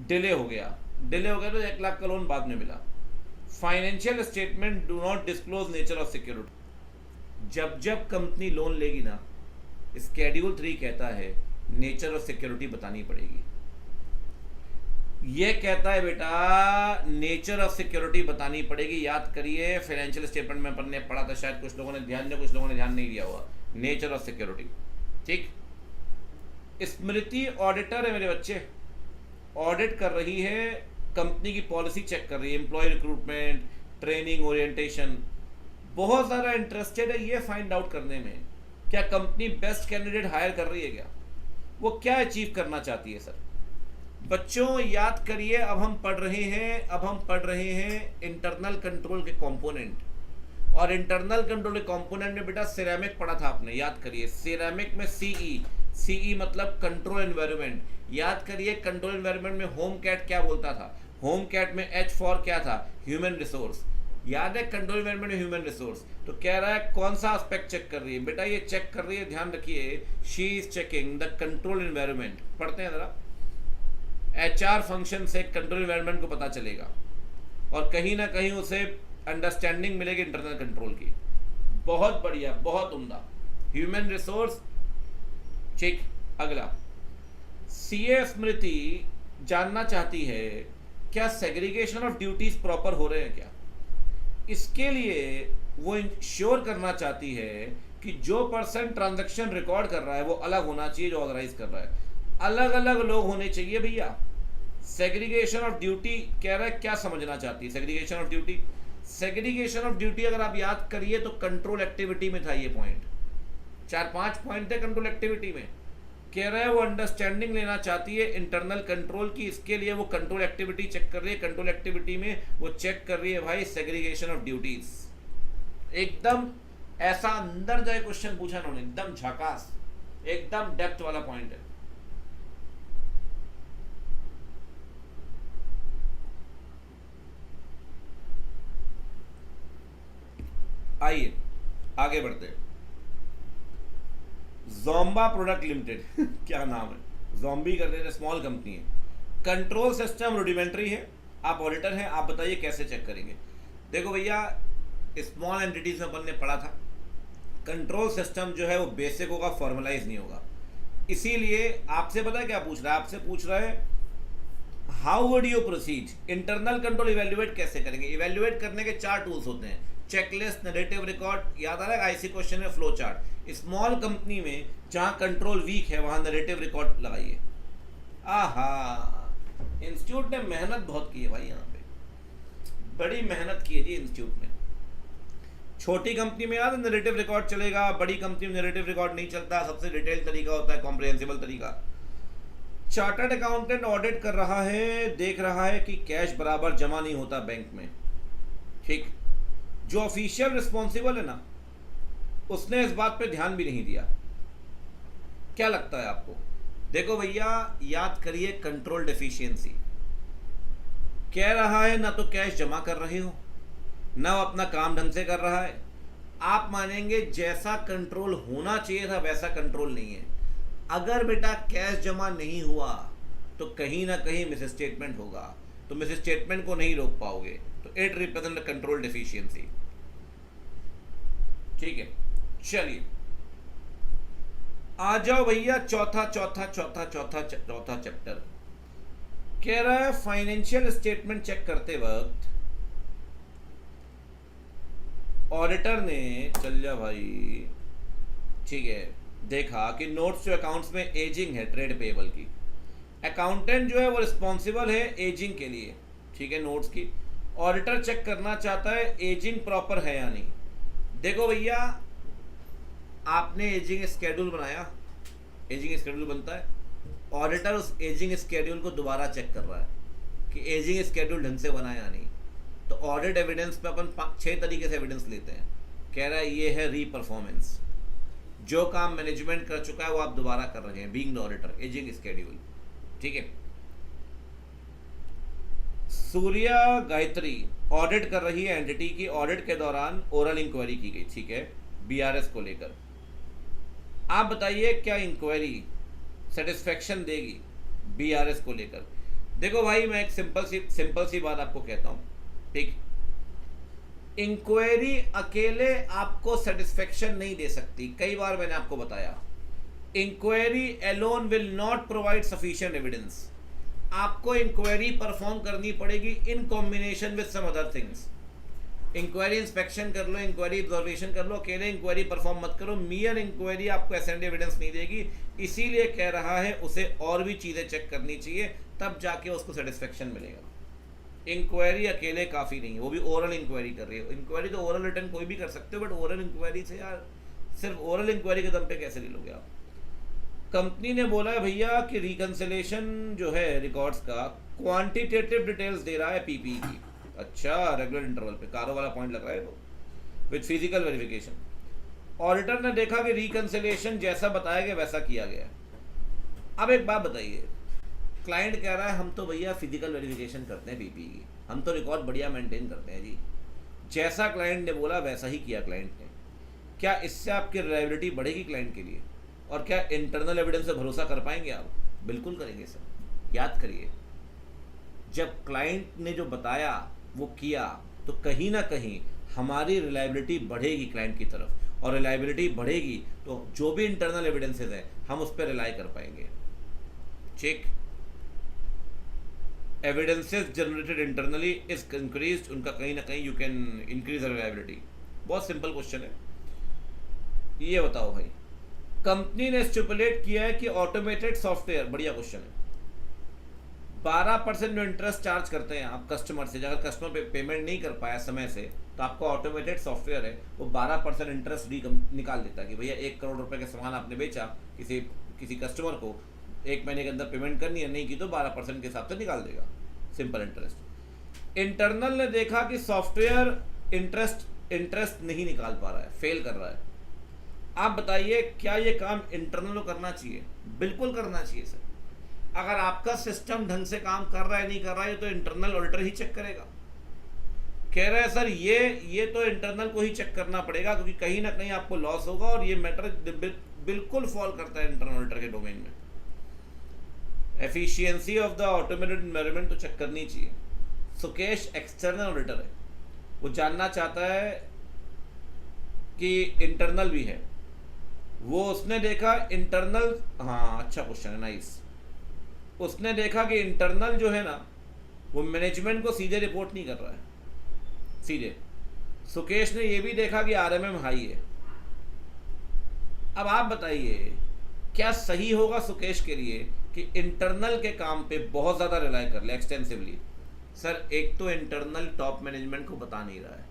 डिले हो गया तो 1 लाख का लोन बाद में मिला। Financial statement do not disclose nature of security. जब कंपनी लोन लेगी ना, स्केड्यूल 3 कहता है नेचर ऑफ सिक्योरिटी बतानी पड़ेगी। यह कहता है बेटा नेचर ऑफ सिक्योरिटी बतानी पड़ेगी। याद करिए, फाइनेंशियल स्टेटमेंट में अपन ने पढ़ा था, शायद कुछ लोगों ने ध्यान दिया, कुछ लोगों ने ध्यान नहीं दिया हुआ। Nature of security. ठीक। स्मृति ऑडिटर है मेरे बच्चे, ऑडिट कर रही है, कंपनी की पॉलिसी चेक कर रही है, एम्प्लॉय रिक्रूटमेंट, ट्रेनिंग, ओरिएंटेशन। बहुत सारा इंटरेस्टेड है ये फाइंड आउट करने में क्या कंपनी बेस्ट कैंडिडेट हायर कर रही है, क्या वो क्या अचीव करना चाहती है। सर बच्चों याद करिए, अब हम पढ़ रहे हैं इंटरनल कंट्रोल के कंपोनेंट। और इंटरनल कंट्रोल के कंपोनेंट में बेटा सिरेमिक पढ़ा था आपने, याद करिए। सिरेमिक में सीई मतलब कंट्रोल एनवायरनमेंट। याद करिए, कंट्रोल एनवायरनमेंट में होम कैट क्या बोलता था, होम कैट में एच फॉर क्या था, ह्यूमन रिसोर्स। याद है, कंट्रोल एनवायरनमेंट में ह्यूमन रिसोर्स। तो कह रहा है कौन सा एस्पेक्ट चेक कर रही है बेटा, ये चेक कर रही है, ध्यान रखिए, she is checking the control environment. पढ़ते हैं जरा। एचआर फंक्शन से कंट्रोल एनवायरनमेंट को पता चलेगा और कहीं ना कहीं उसे अंडरस्टैंडिंग मिलेगी इंटरनल कंट्रोल की। बहुत बढ़िया, बहुत उम्दा। Human resource. ठीक। अगला, सीए स्मृति जानना चाहती है क्या सेग्रीगेशन ऑफ ड्यूटीज प्रॉपर हो रहे हैं क्या। इसके लिए वो इंश्योर करना चाहती है कि जो पर्सन ट्रांजैक्शन रिकॉर्ड कर रहा है वो अलग होना चाहिए जो ऑथराइज कर रहा है। अलग अलग लोग होने चाहिए भैया। सेग्रीगेशन ऑफ ड्यूटी कह रहा है, क्या समझना चाहती है segregation of duty. Segregation of duty अगर आप याद करिए तो कंट्रोल एक्टिविटी में था ये पॉइंट। 4-5 पॉइंट थे कंट्रोल एक्टिविटी में। कह रहा है वो अंडरस्टैंडिंग लेना चाहती है इंटरनल कंट्रोल की, इसके लिए वो कंट्रोल एक्टिविटी चेक कर रही है। कंट्रोल एक्टिविटी में वो चेक कर रही है भाई सेग्रीगेशन ऑफ ड्यूटीज। एकदम ऐसा अंदर जाए क्वेश्चन पूछा उन्होंने, एकदम झकास, एकदम डेप्थ वाला पॉइंट है। आइए आगे बढ़ते हैं। ज़ोम्बा प्रोडक्ट लिमिटेड क्या नाम है, ज़ॉम्बी करते हैं, स्मॉल कंपनी है। कंट्रोल सिस्टम रूडिमेंट्री है। आप ऑडिटर हैं, आप बताइए कैसे चेक करेंगे। देखो भैया, स्मॉल एंटिटीज में अपन ने पढ़ा था कंट्रोल सिस्टम जो है वो बेसिक होगा, फॉर्मलाइज नहीं होगा। इसीलिए आपसे पता है क्या पूछ रहा है, आपसे पूछ रहा है how would you proceed. Internal control evaluate कैसे करेंगे। इवेल्युएट करने के 4 टूल्स होते हैं, चेकलिस्ट, नैरेटिव रिकॉर्ड, याद आ रहा है आईसी क्वेश्चन में, फ्लो चार्ट। स्मॉल कंपनी में जहां कंट्रोल वीक है वहां नैरेटिव रिकॉर्ड लगाइए। आहा, इंस्टीट्यूट ने मेहनत बहुत की है भाई, यहाँ पे बड़ी मेहनत की है जी इंस्टीट्यूट में। छोटी कंपनी में याद नैरेटिव रिकॉर्ड चलेगा, बड़ी कंपनी में नैरेटिव रिकॉर्ड नहीं चलता। सबसे डिटेल तरीका होता है कॉम्प्रिहेंसिबल तरीका। चार्टर्ड अकाउंटेंट ऑडिट कर रहा है, देख रहा है कि कैश बराबर जमा नहीं होता बैंक में। ठीक। जो ऑफिशियल रिस्पॉन्सिबल है ना, उसने इस बात पे ध्यान भी नहीं दिया। क्या लगता है आपको। देखो भैया, याद करिए कंट्रोल डेफिशिएंसी। कह रहा है ना तो कैश जमा कर रहे हो, ना वो अपना काम ढंग से कर रहा है। आप मानेंगे जैसा कंट्रोल होना चाहिए था वैसा कंट्रोल नहीं है। अगर बेटा कैश जमा नहीं हुआ तो कहीं ना कहीं मिस स्टेटमेंट होगा, तो मिस स्टेटमेंट को नहीं रोक पाओगे, तो इट रिप्रेजेंट कंट्रोल डेफिशिएंसी। ठीक है, चलिए आ जाओ भैया, चौथा चैप्टर। कह रहा है फाइनेंशियल स्टेटमेंट चेक करते वक्त ऑडिटर ने, चल जा भाई, ठीक है, देखा कि नोट्स टू अकाउंट्स में एजिंग है ट्रेड पेबल की। अकाउंटेंट जो है वो रिस्पॉन्सिबल है एजिंग के लिए, ठीक है, नोट्स की। ऑडिटर चेक करना चाहता है एजिंग प्रॉपर है या नहीं। देखो भैया, आपने एजिंग स्केड्यूल बनाया, एजिंग स्केड्यूल बनता है, ऑडिटर उस एजिंग स्केड्यूल को दोबारा चेक कर रहा है कि एजिंग स्केड्यूल ढंग से बना या नहीं। तो ऑडिट एविडेंस पे अपन 6 तरीके से एविडेंस लेते हैं। कह रहा है ये है री परफॉर्मेंस, जो काम मैनेजमेंट कर चुका है वो आप दोबारा कर रहे हैं, being the auditor, ageing schedule, ठीक है। सूर्या गायत्री ऑडिट कर रही है एंटिटी की, ऑडिट के दौरान ओरल इंक्वायरी की गई, ठीक है, बीआरएस को लेकर। आप बताइए क्या इंक्वायरी सेटिस्फेक्शन देगी बीआरएस को लेकर? देखो भाई, मैं एक सिंपल सी बात आपको कहता हूं, ठीक। इंक्वायरी अकेले आपको सेटिस्फेक्शन नहीं दे सकती, कई बार मैंने आपको बताया। Inquiry alone will not provide sufficient evidence. आपको इंक्वायरी परफॉर्म करनी पड़ेगी in combination with some other things. Inquiry inspection कर लो, इंक्वायरी ऑब्जर्वेशन कर लो, अकेले इंक्वायरी परफॉर्म मत करो। मियर इंक्वायरी आपको एसेंड एविडेंस नहीं देगी, इसीलिए कह रहा है उसे और भी चीज़ें चेक करनी चाहिए, तब जाके उसको सेटिस्फेक्शन मिलेगा। इंक्वायरी अकेले काफ़ी नहीं है, वो भी ओरल इंक्वायरी कर रही है। इंक्वायरी तो ओरल रिटर्न कोई भी कर सकते हो, बट ओरल इंक्वायरी से यार सिर्फ ओरल इंक्वायरी के दम पे कैसे ले लोगे आप? कंपनी ने बोला है भैया कि रिकंसिलेशन जो है रिकॉर्ड्स का क्वांटिटेटिव डिटेल्स दे रहा है पीपीई की। अच्छा, रेगुलर इंटरवल पे कारो वाला पॉइंट लग रहा है तो विद फिजिकल वेरिफिकेशन। ऑडिटर ने देखा कि रिकंसिलेशन जैसा बताया गया वैसा किया गया। अब एक बात बताइए, क्लाइंट कह रहा है हम तो भैया फिजिकल वेरिफिकेशन करते हैं पीपीई की, हम तो रिकॉर्ड बढ़िया मेंटेन करते हैं जी, जैसा क्लाइंट ने बोला वैसा ही किया क्लाइंट ने। क्या इससे आपकी रिलायबिलिटी बढ़ेगी क्लाइंट के लिए? और क्या इंटरनल एविडेंस से भरोसा कर पाएंगे आप? बिल्कुल करेंगे सर। याद करिए, जब क्लाइंट ने जो बताया वो किया, तो कहीं ना कहीं हमारी रिलायबिलिटी बढ़ेगी क्लाइंट की तरफ, और रिलायबिलिटी बढ़ेगी तो जो भी इंटरनल एविडेंसेस हैं हम उस पर रिलाई कर पाएंगे। Check evidences generated internally is increase, उनका कहीं ना कहीं यू कैन इंक्रीज रिलायबिलिटी। बहुत सिंपल क्वेश्चन है। ये बताओ भाई, कंपनी ने स्टिपुलेट किया है कि ऑटोमेटेड सॉफ्टवेयर, बढ़िया क्वेश्चन है, 12% जो इंटरेस्ट चार्ज करते हैं आप कस्टमर से, अगर कस्टमर पेमेंट नहीं कर पाया समय से, तो आपका ऑटोमेटेड सॉफ्टवेयर है वो 12% इंटरेस्ट निकाल देता है कि भैया 1 करोड़ रुपए का सामान आपने बेचा किसी कस्टमर को, 1 महीने के अंदर पेमेंट करनी है, नहीं की तो 12% के हिसाब से निकाल देगा, सिंपल इंटरेस्ट। इंटरनल ने देखा कि सॉफ्टवेयर इंटरेस्ट नहीं निकाल पा रहा है, फेल कर रहा है। आप बताइए क्या ये काम इंटरनल को करना चाहिए? बिल्कुल करना चाहिए सर। अगर आपका सिस्टम ढंग से काम कर रहा है नहीं कर रहा है तो इंटरनल ऑडिटर ही चेक करेगा। कह रहा है सर ये तो इंटरनल को ही चेक करना पड़ेगा, क्योंकि कहीं ना कहीं आपको लॉस होगा, और ये मैटर बिल्कुल फॉल करता है इंटरनल ऑडिटर के डोमेन में। Efficiency of the automated environment तो चेक करनी चाहिए। सुकेश एक्सटर्नल ऑडिटर है, वो जानना चाहता है कि इंटरनल भी है, वो उसने देखा इंटरनल, हाँ अच्छा क्वेश्चन है, नाइस। उसने देखा कि इंटरनल जो है ना वो मैनेजमेंट को सीधे रिपोर्ट नहीं कर रहा है, सीधे। सुकेश ने ये भी देखा कि आरएमएम हाई है। अब आप बताइए क्या सही होगा सुकेश के लिए कि इंटरनल के काम पे बहुत ज़्यादा रिलाई कर ले एक्सटेंसिवली? सर एक तो इंटरनल टॉप मैनेजमेंट को बता नहीं रहा है,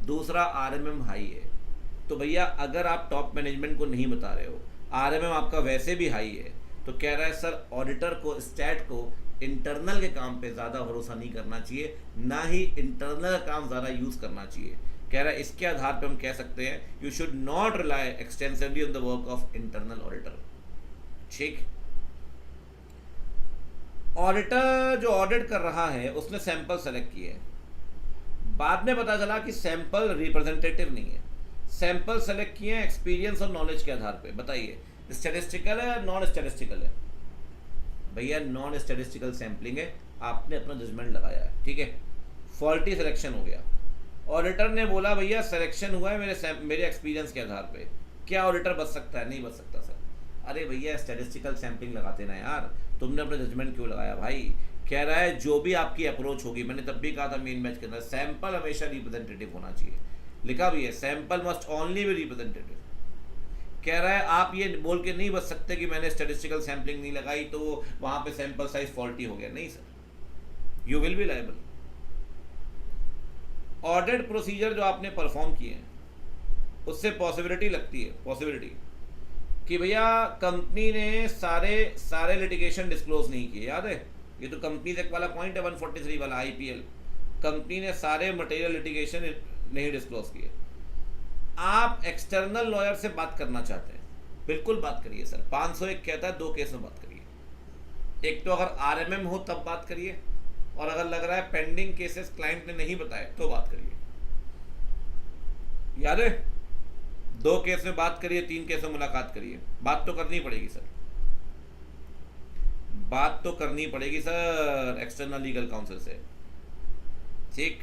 दूसरा आरएमएम हाई है। तो भैया अगर आप टॉप मैनेजमेंट को नहीं बता रहे हो, आरएमएम आपका वैसे भी हाई है, तो कह रहा है सर ऑडिटर को, स्टैट को इंटरनल के काम पे ज़्यादा भरोसा नहीं करना चाहिए, ना ही इंटरनल का काम ज़्यादा यूज़ करना चाहिए। कह रहा है इसके आधार पे हम कह सकते हैं you should not rely extensively on the work of internal auditor. ठीक, ऑडिटर जो ऑडिट कर रहा है उसने सैंपल सेलेक्ट किए हैं, बाद में पता चला कि सैंपल रिप्रेजेंटेटिव नहीं है। सैंपल सेलेक्ट किए हैं एक्सपीरियंस और नॉलेज के आधार पे। बताइए स्टैटिस्टिकल है नॉन स्टैटिस्टिकल है? भैया नॉन स्टैटिस्टिकल सैम्पलिंग है, आपने अपना जजमेंट लगाया है, ठीक है, फॉल्टी सिलेक्शन हो गया। ऑडिटर ने बोला भैया सिलेक्शन हुआ है मेरे एक्सपीरियंस के आधार पे, क्या ऑडिटर बच सकता है? नहीं बच सकता सर। अरे भैया स्टैटिस्टिकल सैम्पलिंग लगाते ना यार, तुमने अपना जजमेंट क्यों लगाया भाई? कह रहा है जो भी आपकी अप्रोच होगी, मैंने तब भी कहा था मेन मैच के अंदर सैंपल हमेशा रिप्रेजेंटेटिव होना चाहिए, लिखा भी है sample must only B representative. कह रहा है आप ये बोल के नहीं बच सकते कि मैंने स्टैटिस्टिकल सैम्पलिंग नहीं लगाई तो वहां पे सैंपल साइज फॉल्टी हो गया। नहीं sir, you will be liable. Audit procedure जो आपने परफॉर्म किए हैं उससे पॉसिबिलिटी लगती है, पॉसिबिलिटी कि भैया कंपनी ने सारे लिटिगेशन डिस्क्लोज नहीं किए। याद है, ये तो कंपनीज एक्ट वाला पॉइंट है 143 वाला आईपीएल, कंपनी ने सारे मटेरियल लिटिगेशन नहीं डिस्क्लोज किए। आप एक्सटर्नल लॉयर से बात करना चाहते हैं, बिल्कुल बात करिए सर। 501 कहता है 2 केस में बात करिए। एक तो अगर आरएमएम हो तब बात करिए, और अगर लग रहा है पेंडिंग केसेस क्लाइंट ने नहीं बताए तो बात करिए। याद है, 2 केस में बात करिए, 3 केस में मुलाकात करिए। बात तो करनी पड़ेगी सर, बात तो करनी पड़ेगी सर एक्सटर्नल लीगल काउंसिल से। ठीक,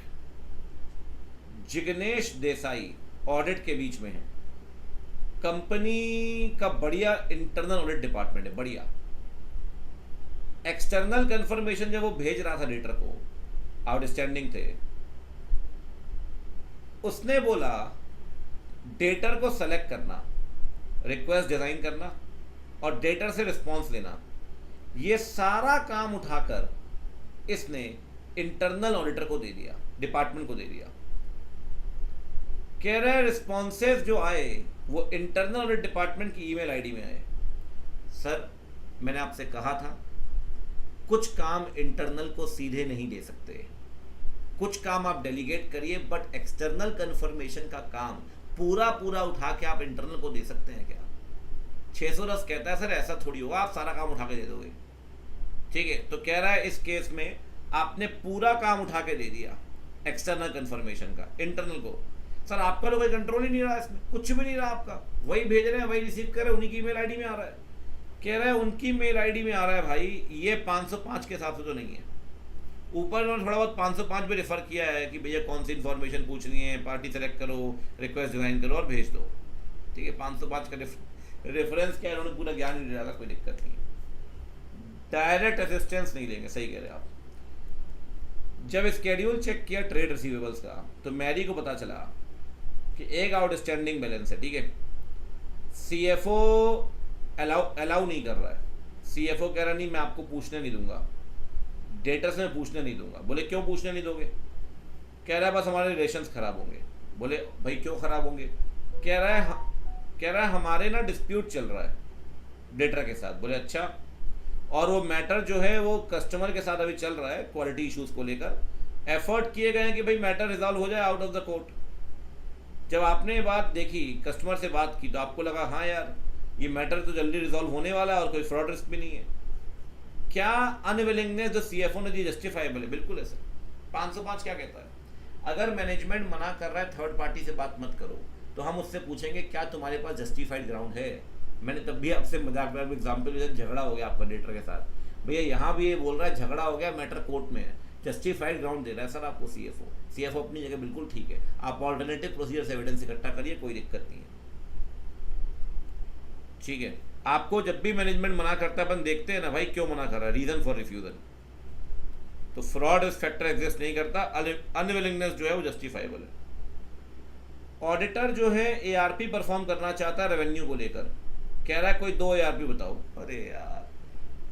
जिग्नेश देसाई ऑडिट के बीच में है। कंपनी का बढ़िया इंटरनल ऑडिट डिपार्टमेंट है, बढ़िया। एक्सटर्नल कंफर्मेशन जब वो भेज रहा था डेटर को, आउटस्टैंडिंग थे, उसने बोला डेटर को सेलेक्ट करना, रिक्वेस्ट डिजाइन करना और डेटर से रिस्पॉन्स लेना, ये सारा काम उठाकर इसने इंटरनल ऑडिटर को दे दिया, डिपार्टमेंट को दे दिया। कह रहे रिस्पॉन्सेस जो आए वो इंटरनल ऑडिट डिपार्टमेंट की ईमेल आईडी में आए। सर मैंने आपसे कहा था कुछ काम इंटरनल को सीधे नहीं दे सकते, कुछ काम आप डेलीगेट करिए, बट एक्सटर्नल कंफर्मेशन का काम पूरा पूरा उठा के आप इंटरनल को दे सकते हैं क्या? 610 कहता है सर ऐसा थोड़ी होगा, आप सारा काम उठा के दे दोगे। ठीक है, तो कह रहा है इस केस में आपने पूरा काम उठा के दे दिया एक्सटर्नल कंफर्मेशन का इंटरनल को। सर आपका तो कोई कंट्रोल ही नहीं रहा इसमें, कुछ भी नहीं रहा आपका, वही भेज रहे हैं, वही रिसीव कर रहे हैं, उन्हीं की ईमेल आईडी में आ रहा है। कह रहा है उनकी मेल आईडी में आ रहा है भाई, ये 505 के हिसाब से तो नहीं है। ऊपर उन्होंने थोड़ा बहुत 505 पे रेफर किया है कि भैया कौन सी इन्फॉर्मेशन पूछनी है, पार्टी सेलेक्ट करो, रिक्वेस्ट डिजाइन करो और भेज दो। ठीक है, 505 का रेफरेंस क्या है उन्होंने पूरा ज्ञान नहीं डाला, कोई दिक्कत नहीं है। डायरेक्ट असिस्टेंस नहीं लेंगे, सही कह रहे हैं आप। जब स्केड्यूल चेक किया ट्रेड रिसीवेबल्स का तो मैरी को पता चला कि एक आउटस्टैंडिंग बैलेंस है। ठीक है, सीएफओ अलाउ नहीं कर रहा है। सीएफओ कह रहा नहीं मैं आपको पूछने नहीं दूंगा, डेटर से मैं पूछने नहीं दूंगा। बोले क्यों पूछने नहीं दोगे? कह रहा है बस हमारे रिलेशंस खराब होंगे। बोले भाई क्यों खराब होंगे? कह रहा है हमारे ना डिस्प्यूट चल रहा है डेटर के साथ। बोले अच्छा, और वो मैटर जो है वो कस्टमर के साथ अभी चल रहा है, क्वालिटी इश्यूज को लेकर एफर्ट किए गए हैं कि भाई मैटर रिजॉल्व हो जाए आउट ऑफ द कोर्ट। जब आपने ये बात देखी, कस्टमर से बात की, तो आपको लगा हाँ यार ये मैटर तो जल्दी रिजॉल्व होने वाला है और कोई फ्रॉड रिस्क भी नहीं है। क्या अनविलिंगनेस जो सीएफओ ने दी जस्टिफाइबल है? बिल्कुल है सर। 505 क्या कहता है? अगर मैनेजमेंट मना कर रहा है थर्ड पार्टी से बात मत करो, तो हम उससे पूछेंगे क्या तुम्हारे पास जस्टिफाइड ग्राउंड है? मैंने तब भी आपसे मजाक में एग्जाम्पल दिया, झगड़ा हो गया आपका डेटर के साथ, भैया यहाँ भी ये बोल रहा है झगड़ा हो गया, मैटर कोर्ट में है, जस्टिफाइड ग्राउंड दे रहा है सर आपको सीएफओ अपनी जगह बिल्कुल ठीक है, आप ऑल्टरनेटिव प्रोसीजर से एविडेंस इकट्ठा करिए, कोई दिक्कत नहीं है। ठीक है, आपको जब भी मैनेजमेंट मना करता है अपन देखते हैं ना भाई क्यों मना कर रहा है, रीजन फॉर रिफ्यूजल। तो फ्रॉड फैक्टर एग्जिस्ट नहीं करता, अनविलिंगनेस जो है वो जस्टिफाइबल है। ऑडिटर जो है एआरपी परफॉर्म करना चाहता है रेवेन्यू को लेकर, कह रहा है कोई 2 एआरपी बताओ। अरे यार,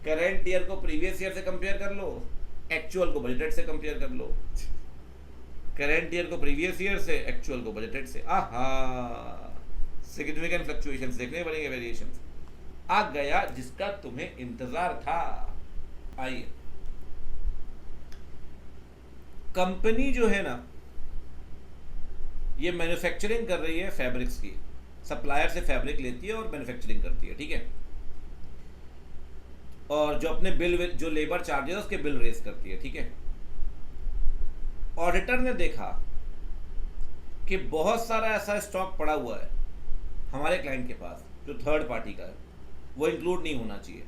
करेंट ईयर को प्रीवियस ईयर से कंपेयर कर लो, एक्चुअल को बजटेड से कंपेयर कर लो। करेंट ईयर को प्रीवियस ईयर से, एक्चुअल को बजटेड से। आहा, सिग्निफिकेंट फ्लक्चुएशंस देखने पड़ेंगे, वेरिएशंस। आ गया जिसका तुम्हें इंतजार था। आइए, कंपनी जो है ना ये मैन्युफैक्चरिंग कर रही है फैब्रिक्स की, सप्लायर से फैब्रिक लेती है और मैन्युफैक्चरिंग करती है। ठीक है, और जो अपने बिल, जो लेबर चार्जेस उसके बिल रेज करती है। ठीक है, ऑडिटर ने देखा कि बहुत सारा ऐसा स्टॉक पड़ा हुआ है हमारे क्लाइंट के पास जो थर्ड पार्टी का है, वो इंक्लूड नहीं होना चाहिए।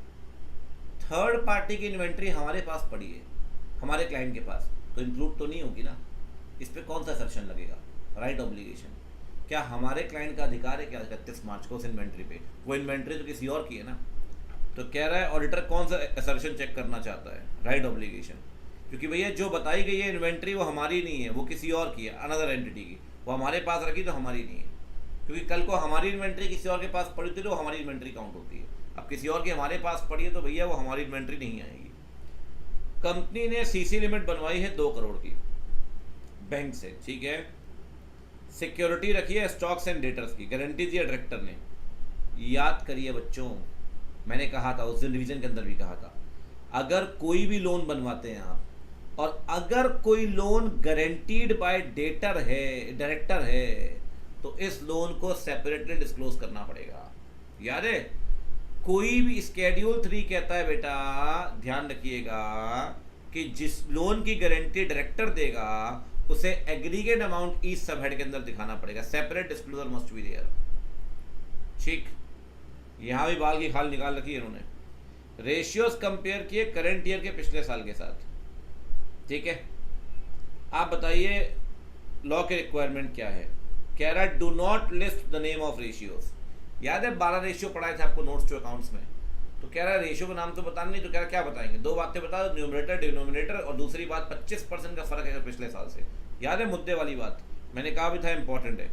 थर्ड पार्टी की इन्वेंट्री हमारे पास पड़ी है हमारे क्लाइंट के पास, तो इंक्लूड तो नहीं होगी ना। इस पर कौन सा असर्शन लगेगा? Right obligation. क्या हमारे क्लाइंट का अधिकार है क्या 31 मार्च को उस इन्वेंट्री पे? वो इन्वेंट्री तो किसी और की है ना। तो कह रहा है ऑडिटर कौन सा असर्शन चेक करना चाहता है? Right obligation. क्योंकि भैया जो बताई गई है इन्वेंट्री वो हमारी नहीं है, वो किसी और की है, अनदर एंटिटी की। वो हमारे पास रखी तो हमारी नहीं है, क्योंकि कल को हमारी इन्वेंट्री किसी और के पास पड़ी थी तो वो हमारी इन्वेंट्री काउंट होती है। अब किसी और की हमारे पास पड़ी है तो भैया वो हमारी इन्वेंट्री नहीं आएगी। कंपनी ने सीसी लिमिट बनवाई है 2 करोड़ की बैंक से। ठीक है, सिक्योरिटी रखी है स्टॉक्स एंड डेटर्स की, गारंटी दी है डायरेक्टर ने। याद करिए बच्चों, मैंने कहा था उस दिन रिवीजन के अंदर भी कहा था, अगर कोई भी लोन बनवाते हैं आप और अगर कोई लोन गारंटीड बाय डेटर है, डायरेक्टर है, तो इस लोन को सेपरेटली डिस्क्लोज करना पड़ेगा। याद है, कोई भी स्केड्यूल 3 कहता है बेटा, ध्यान रखिएगा, कि जिस लोन की गारंटी डायरेक्टर देगा उसे aggregate amount each sub head के अंदर दिखाना पड़ेगा। Separate disclosure must be there. ठीक, यहां भी बाल की खाल निकाल रखी है इन्होंने। रेशियोज कंपेयर किए करंट ईयर के पिछले साल के साथ। ठीक है, आप बताइए लॉ के रिक्वायरमेंट क्या है। कह रहा है do not list the name of ratios. याद है 12 रेशियो पढ़ाए थे आपको नोट्स टू अकाउंट्स में। तो कह रहा है रेशियो का नाम तो बताना नहीं, तो कह रहा क्या बताएंगे, 2 बातें बता दो, न्यूमरेटर डिनोमिनेटर, और दूसरी बात 25% का फर्क है पिछले साल से। याद है मुद्दे वाली बात, मैंने कहा भी था इंपॉर्टेंट है।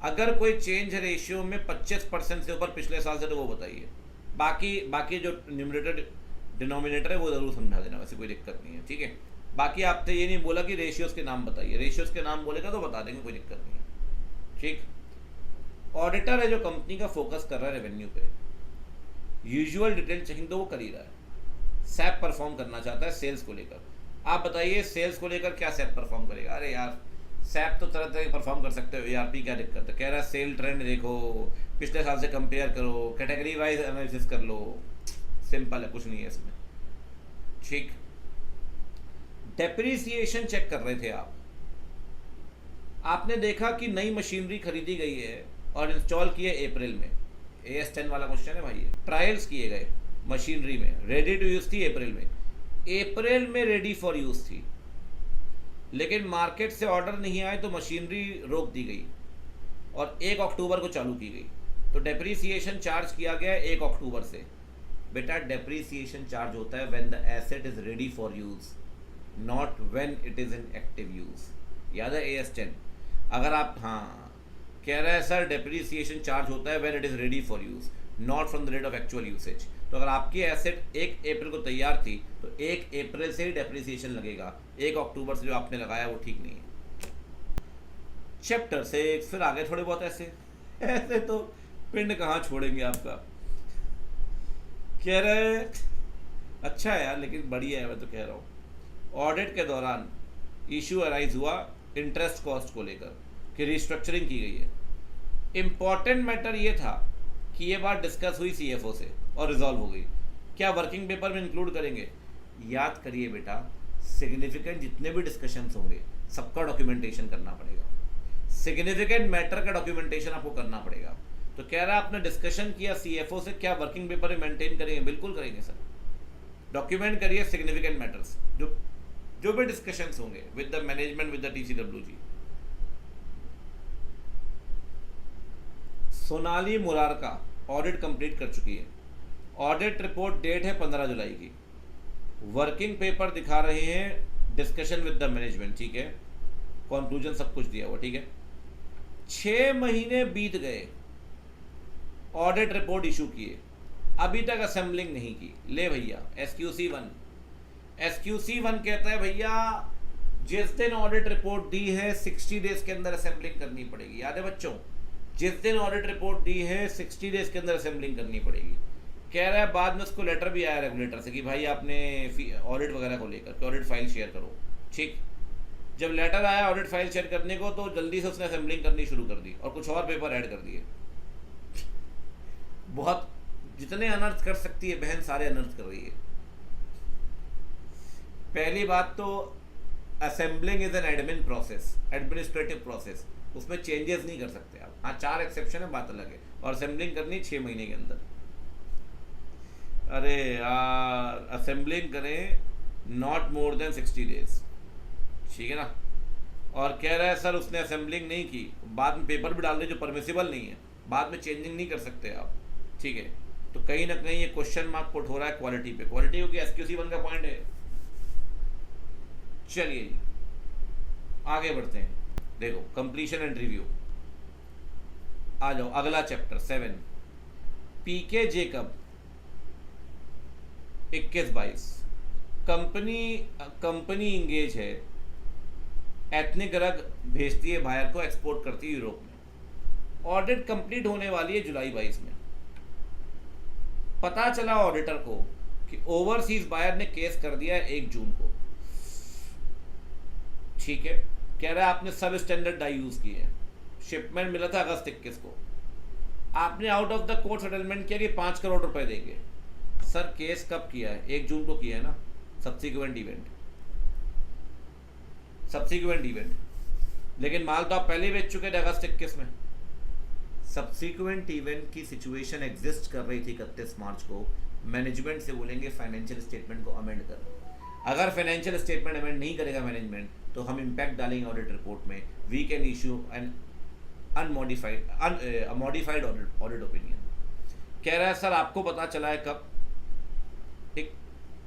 अगर कोई चेंज है रेशियो में 25% से ऊपर पिछले साल से, तो वो बताइए। बाकी जो न्यूमरेटर डिनोमिनेटर है वो जरूर समझा देना, वैसे कोई दिक्कत नहीं है। ठीक है, बाकी आपसे ये नहीं बोला कि रेशियोज के नाम बताइए, रेशियोज के नाम बोलेगा तो बता देंगे, कोई दिक्कत नहीं है। ठीक, ऑडिटर है जो कंपनी का फोकस कर रहा है रेवेन्यू पे, यूजुअल डिटेल चेकिंग तो वो कर ही रहा है। सैप परफॉर्म करना चाहता है सेल्स को लेकर। आप बताइए सेल्स को लेकर क्या सैप परफॉर्म करेगा। अरे यार सैप तो तरह तरह परफॉर्म कर सकते हो, ERP क्या दिक्कत है। कह रहा है सेल ट्रेंड देखो, पिछले साल से कंपेयर करो, कैटेगरी वाइज एनालिसिस कर लो। सिंपल है, कुछ नहीं है इसमें। ठीक, डेप्रिसिएशन चेक कर रहे थे आप, आपने देखा कि नई मशीनरी खरीदी गई है और इंस्टॉल किए अप्रैल में। AS10 वाला क्वेश्चन है भाई। ट्रायल्स किए गए मशीनरी में, रेडी टू यूज थी अप्रैल में रेडी फॉर यूज थी, लेकिन मार्केट से ऑर्डर नहीं आए तो मशीनरी रोक दी गई और 1 अक्टूबर को चालू की गई। तो डेप्रिसिएशन चार्ज किया गया 1 अक्टूबर से। बेटा डेप्रिसिएशन चार्ज होता है when the asset is ready for use, not when it is in active use. याद है AS10। अगर आप, हाँ कह रहा है सर डेप्रिसिएशन चार्ज होता है when it is ready for use, not from the rate of actual usage. तो अगर आपकी एसेट 1 अप्रैल को तैयार थी तो 1 अप्रैल से ही डेप्रिसिएशन लगेगा, 1 अक्टूबर से जो आपने लगाया वो ठीक नहीं है। चैप्टर 6 फिर आगे थोड़े बहुत ऐसे तो पिंड कहाँ छोड़ेंगे आपका। कह रहे अच्छा है यार, लेकिन बढ़िया है, मैं तो कह रहा हूँ। ऑडिट के दौरान इशू अराइज हुआ इंटरेस्ट कॉस्ट को लेकर कि रिस्ट्रक्चरिंग की गई है। इंपॉर्टेंट मैटर ये था कि ये बात डिस्कस हुई CFO से और रिजॉल्व हो गई। क्या वर्किंग पेपर में इंक्लूड करेंगे? याद करिए बेटा, सिग्निफिकेंट जितने भी डिस्कशंस होंगे सबका डॉक्यूमेंटेशन करना पड़ेगा। सिग्निफिकेंट मैटर का डॉक्यूमेंटेशन आपको करना पड़ेगा। तो कह रहा है आपने डिस्कशन किया CFO से, क्या वर्किंग पेपर में मेंटेन करेंगे? बिल्कुल करेंगे सर। डॉक्यूमेंट करिए सिग्निफिकेंट मैटर्स, जो भी डिस्कशंस होंगे with the management, with the TCWG। Sonali Murarka audit complete कर चुकी है। ऑडिट रिपोर्ट डेट है 15 जुलाई की। वर्किंग पेपर दिखा रहे हैं, डिस्कशन विद द मैनेजमेंट। ठीक है, कंक्लूजन सब कुछ दिया हुआ। ठीक है, 6 महीने बीत गए, ऑडिट रिपोर्ट इशू किए, अभी तक असेंबलिंग नहीं की। ले भैया SQC1 कहता है भैया जिस दिन ऑडिट रिपोर्ट दी है 60 डेज के अंदर असेंबलिंग करनी पड़ेगी। याद है बच्चों, जिस दिन ऑडिट रिपोर्ट दी है 60 डेज के अंदर असेंबलिंग करनी पड़ेगी। कह रहा है बाद में उसको लेटर भी आया रेगुलेटर से कि भाई आपने ऑडिट वगैरह को लेकर ऑडिट फाइल शेयर करो। ठीक, जब लेटर आया ऑडिट फाइल शेयर करने को तो जल्दी से उसने असेंबलिंग करनी शुरू कर दी और कुछ और पेपर ऐड कर दिए। बहुत जितने अनर्थ कर सकती है बहन सारे अनर्थ कर रही है। पहली बात तो assembling is an admin process, administrative process, उसमें चेंजेस नहीं कर सकते आप। हाँ 4 एक्सेप्शन है, बात अलग है। और असेंबलिंग करनी 6 महीने के अंदर। अरे यार असेंबलिंग करें नॉट मोर देन 60 डेज। ठीक है ना। और कह रहा है सर उसने असेंबलिंग नहीं की, बाद में पेपर भी डाल दे जो परमिसिबल नहीं है, बाद में चेंजिंग नहीं कर सकते आप। ठीक है, तो कहीं ना कहीं ये क्वेश्चन मार्क पुट हो रहा है क्वालिटी पे। क्वालिटी क्योंकि SQC1 का पॉइंट है। चलिए आगे बढ़ते हैं। देखो कंप्लीशन एंड रिव्यू, आ जाओ अगला chapter 7। PK Jacob 21-22 company engage है, एथनिक रग भेजती है बाहर को, एक्सपोर्ट करती है यूरोप में। ऑडिट कंप्लीट होने वाली है जुलाई 22 में। पता चला ऑडिटर को कि ओवरसीज बायर ने केस कर दिया है 1 जून को। ठीक है, कह रहा है आपने सब स्टैंडर्ड डाई यूज़ किए हैं, शिपमेंट मिला था अगस्त 21 को, आपने out of the court settlement किया कि 5 करोड़ रुपए देंगे। सर केस कब किया है? 1 जून को किया है ना, सब्सिक्वेंट इवेंट, सब्सिक्वेंट इवेंट। लेकिन माल तो आप पहले ही बेच चुके थे अगस्त 21 में। सब्सिक्वेंट इवेंट की सिचुएशन एग्जिस्ट कर रही थी 31 मार्च को, मैनेजमेंट से बोलेंगे फाइनेंशियल स्टेटमेंट को अमेंड करो। अगर फाइनेंशियल स्टेटमेंट अमेंड नहीं करेगा मैनेजमेंट, तो हम इम्पैक्ट डालेंगे ऑडिट रिपोर्ट में, we can issue an modified audit opinion. कह रहा है सर आपको पता चला है कब? एक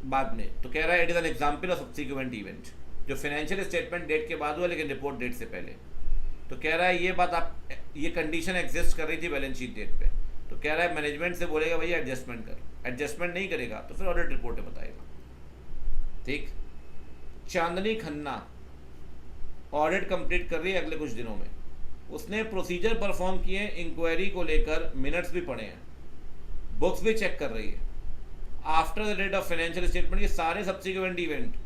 बाद में। तो कह रहा है it is an example of subsequent event, जो फाइनेंशियल स्टेटमेंट डेट के बाद हुआ लेकिन रिपोर्ट डेट से पहले। तो कह रहा है ये बात आप, ये कंडीशन एग्जिस्ट कर रही थी बैलेंस शीट डेट पे। तो कह रहा है मैनेजमेंट से बोलेगा भैया एडजस्टमेंट कर, एडजस्टमेंट नहीं करेगा तो फिर ऑडिट रिपोर्ट में बताएगा। ठीक। चांदनी खन्ना ऑडिट कंप्लीट कर रही है अगले कुछ दिनों में, उसने प्रोसीजर परफॉर्म किए, इंक्वायरी को लेकर मिनट्स भी पढ़े हैं, बुक्स भी चेक कर रही है। After the date of financial statement ये सारे सब्सिक्वेंट इवेंट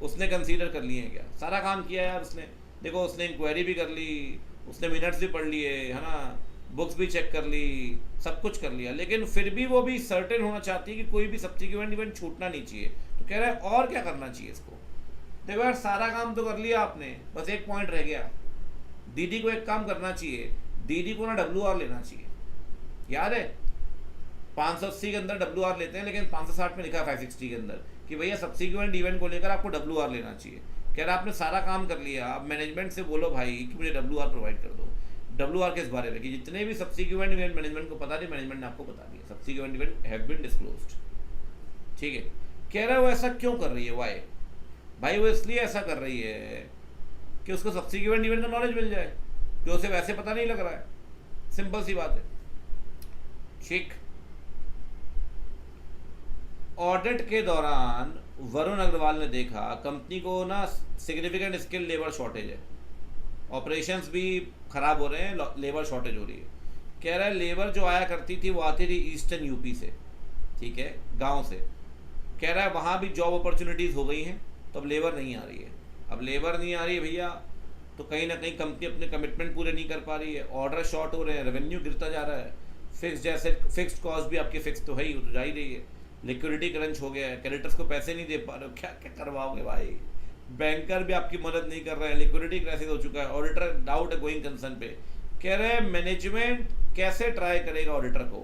उसने कंसीडर कर लिए हैं क्या? सारा काम किया यार उसने। देखो उसने इंक्वायरी भी कर ली, उसने मिनट्स भी पढ़ लिए, है ना, बुक्स भी चेक कर ली, सब कुछ कर लिया, लेकिन फिर भी वो भी सर्टेन होना चाहती है कि कोई भी सब्सिक्वेंट इवेंट छूटना नहीं चाहिए। तो कह रहा है और क्या करना चाहिए इसको? देखो यार सारा काम तो कर लिया आपने, बस एक पॉइंट रह गया। दीदी को एक काम करना चाहिए, दीदी को ना WR लेना चाहिए। याद है 580 के अंदर WR लेते हैं, लेकिन 560 में लिखा है 560 के अंदर कि भैया सब्सिक्वेंट इवेंट को लेकर आपको WR लेना चाहिए। कह रहा आपने सारा काम कर लिया, अब मैनेजमेंट से बोलो भाई कि मुझे WR प्रोवाइड कर दो। WR किस बारे में? कि जितने भी सब्सिक्वेंट इवेंट मैनेजमेंट को पता नहीं, मैनेजमेंट ने आपको बता दिया, subsequent event have been disclosed. ठीक है। कह रहा है वो ऐसा क्यों कर रही है? वाई? भाई वो इसलिए ऐसा कर रही है कि उसको सब्सिक्वेंट इवेंट का नॉलेज मिल जाए, कि उसे वैसे पता नहीं लग रहा है। सिंपल सी बात है। ठीक। ऑडिट के दौरान वरुण अग्रवाल ने देखा कंपनी को ना सिग्निफिकेंट स्किल लेबर शॉर्टेज है, ऑपरेशंस भी खराब हो रहे हैं, लेबर शॉर्टेज हो रही है। कह रहा है लेबर जो आया करती थी वो आती थी ईस्टर्न यूपी से, ठीक है, गांव से। कह रहा है वहाँ भी जॉब अपॉर्चुनिटीज़ हो गई हैं, तो अब लेबर नहीं आ रही है। अब लेबर नहीं आ रही है भैया, तो कहीं ना कहीं कंपनी अपने कमिटमेंट पूरे नहीं कर पा रही है, ऑर्डर शॉर्ट हो रहे हैं, रेवेन्यू गिरता जा रहा है, फिक्स जैसे फिक्स्ड कॉस्ट भी आपकी फिक्स तो है ही, वो तो जा ही रही है, लिक्विडिटी क्रंच हो गया है, क्रेडिटर्स को पैसे नहीं दे पा रहे हो, क्या क्या करवाओगे भाई? बैंकर भी आपकी मदद नहीं कर रहे हैं, लिक्विडिटी क्राइसिस हो चुका है, ऑडिटर डाउट है गोइंग कंसर्न पे। कह रहे हैं मैनेजमेंट कैसे ट्राई करेगा ऑडिटर को,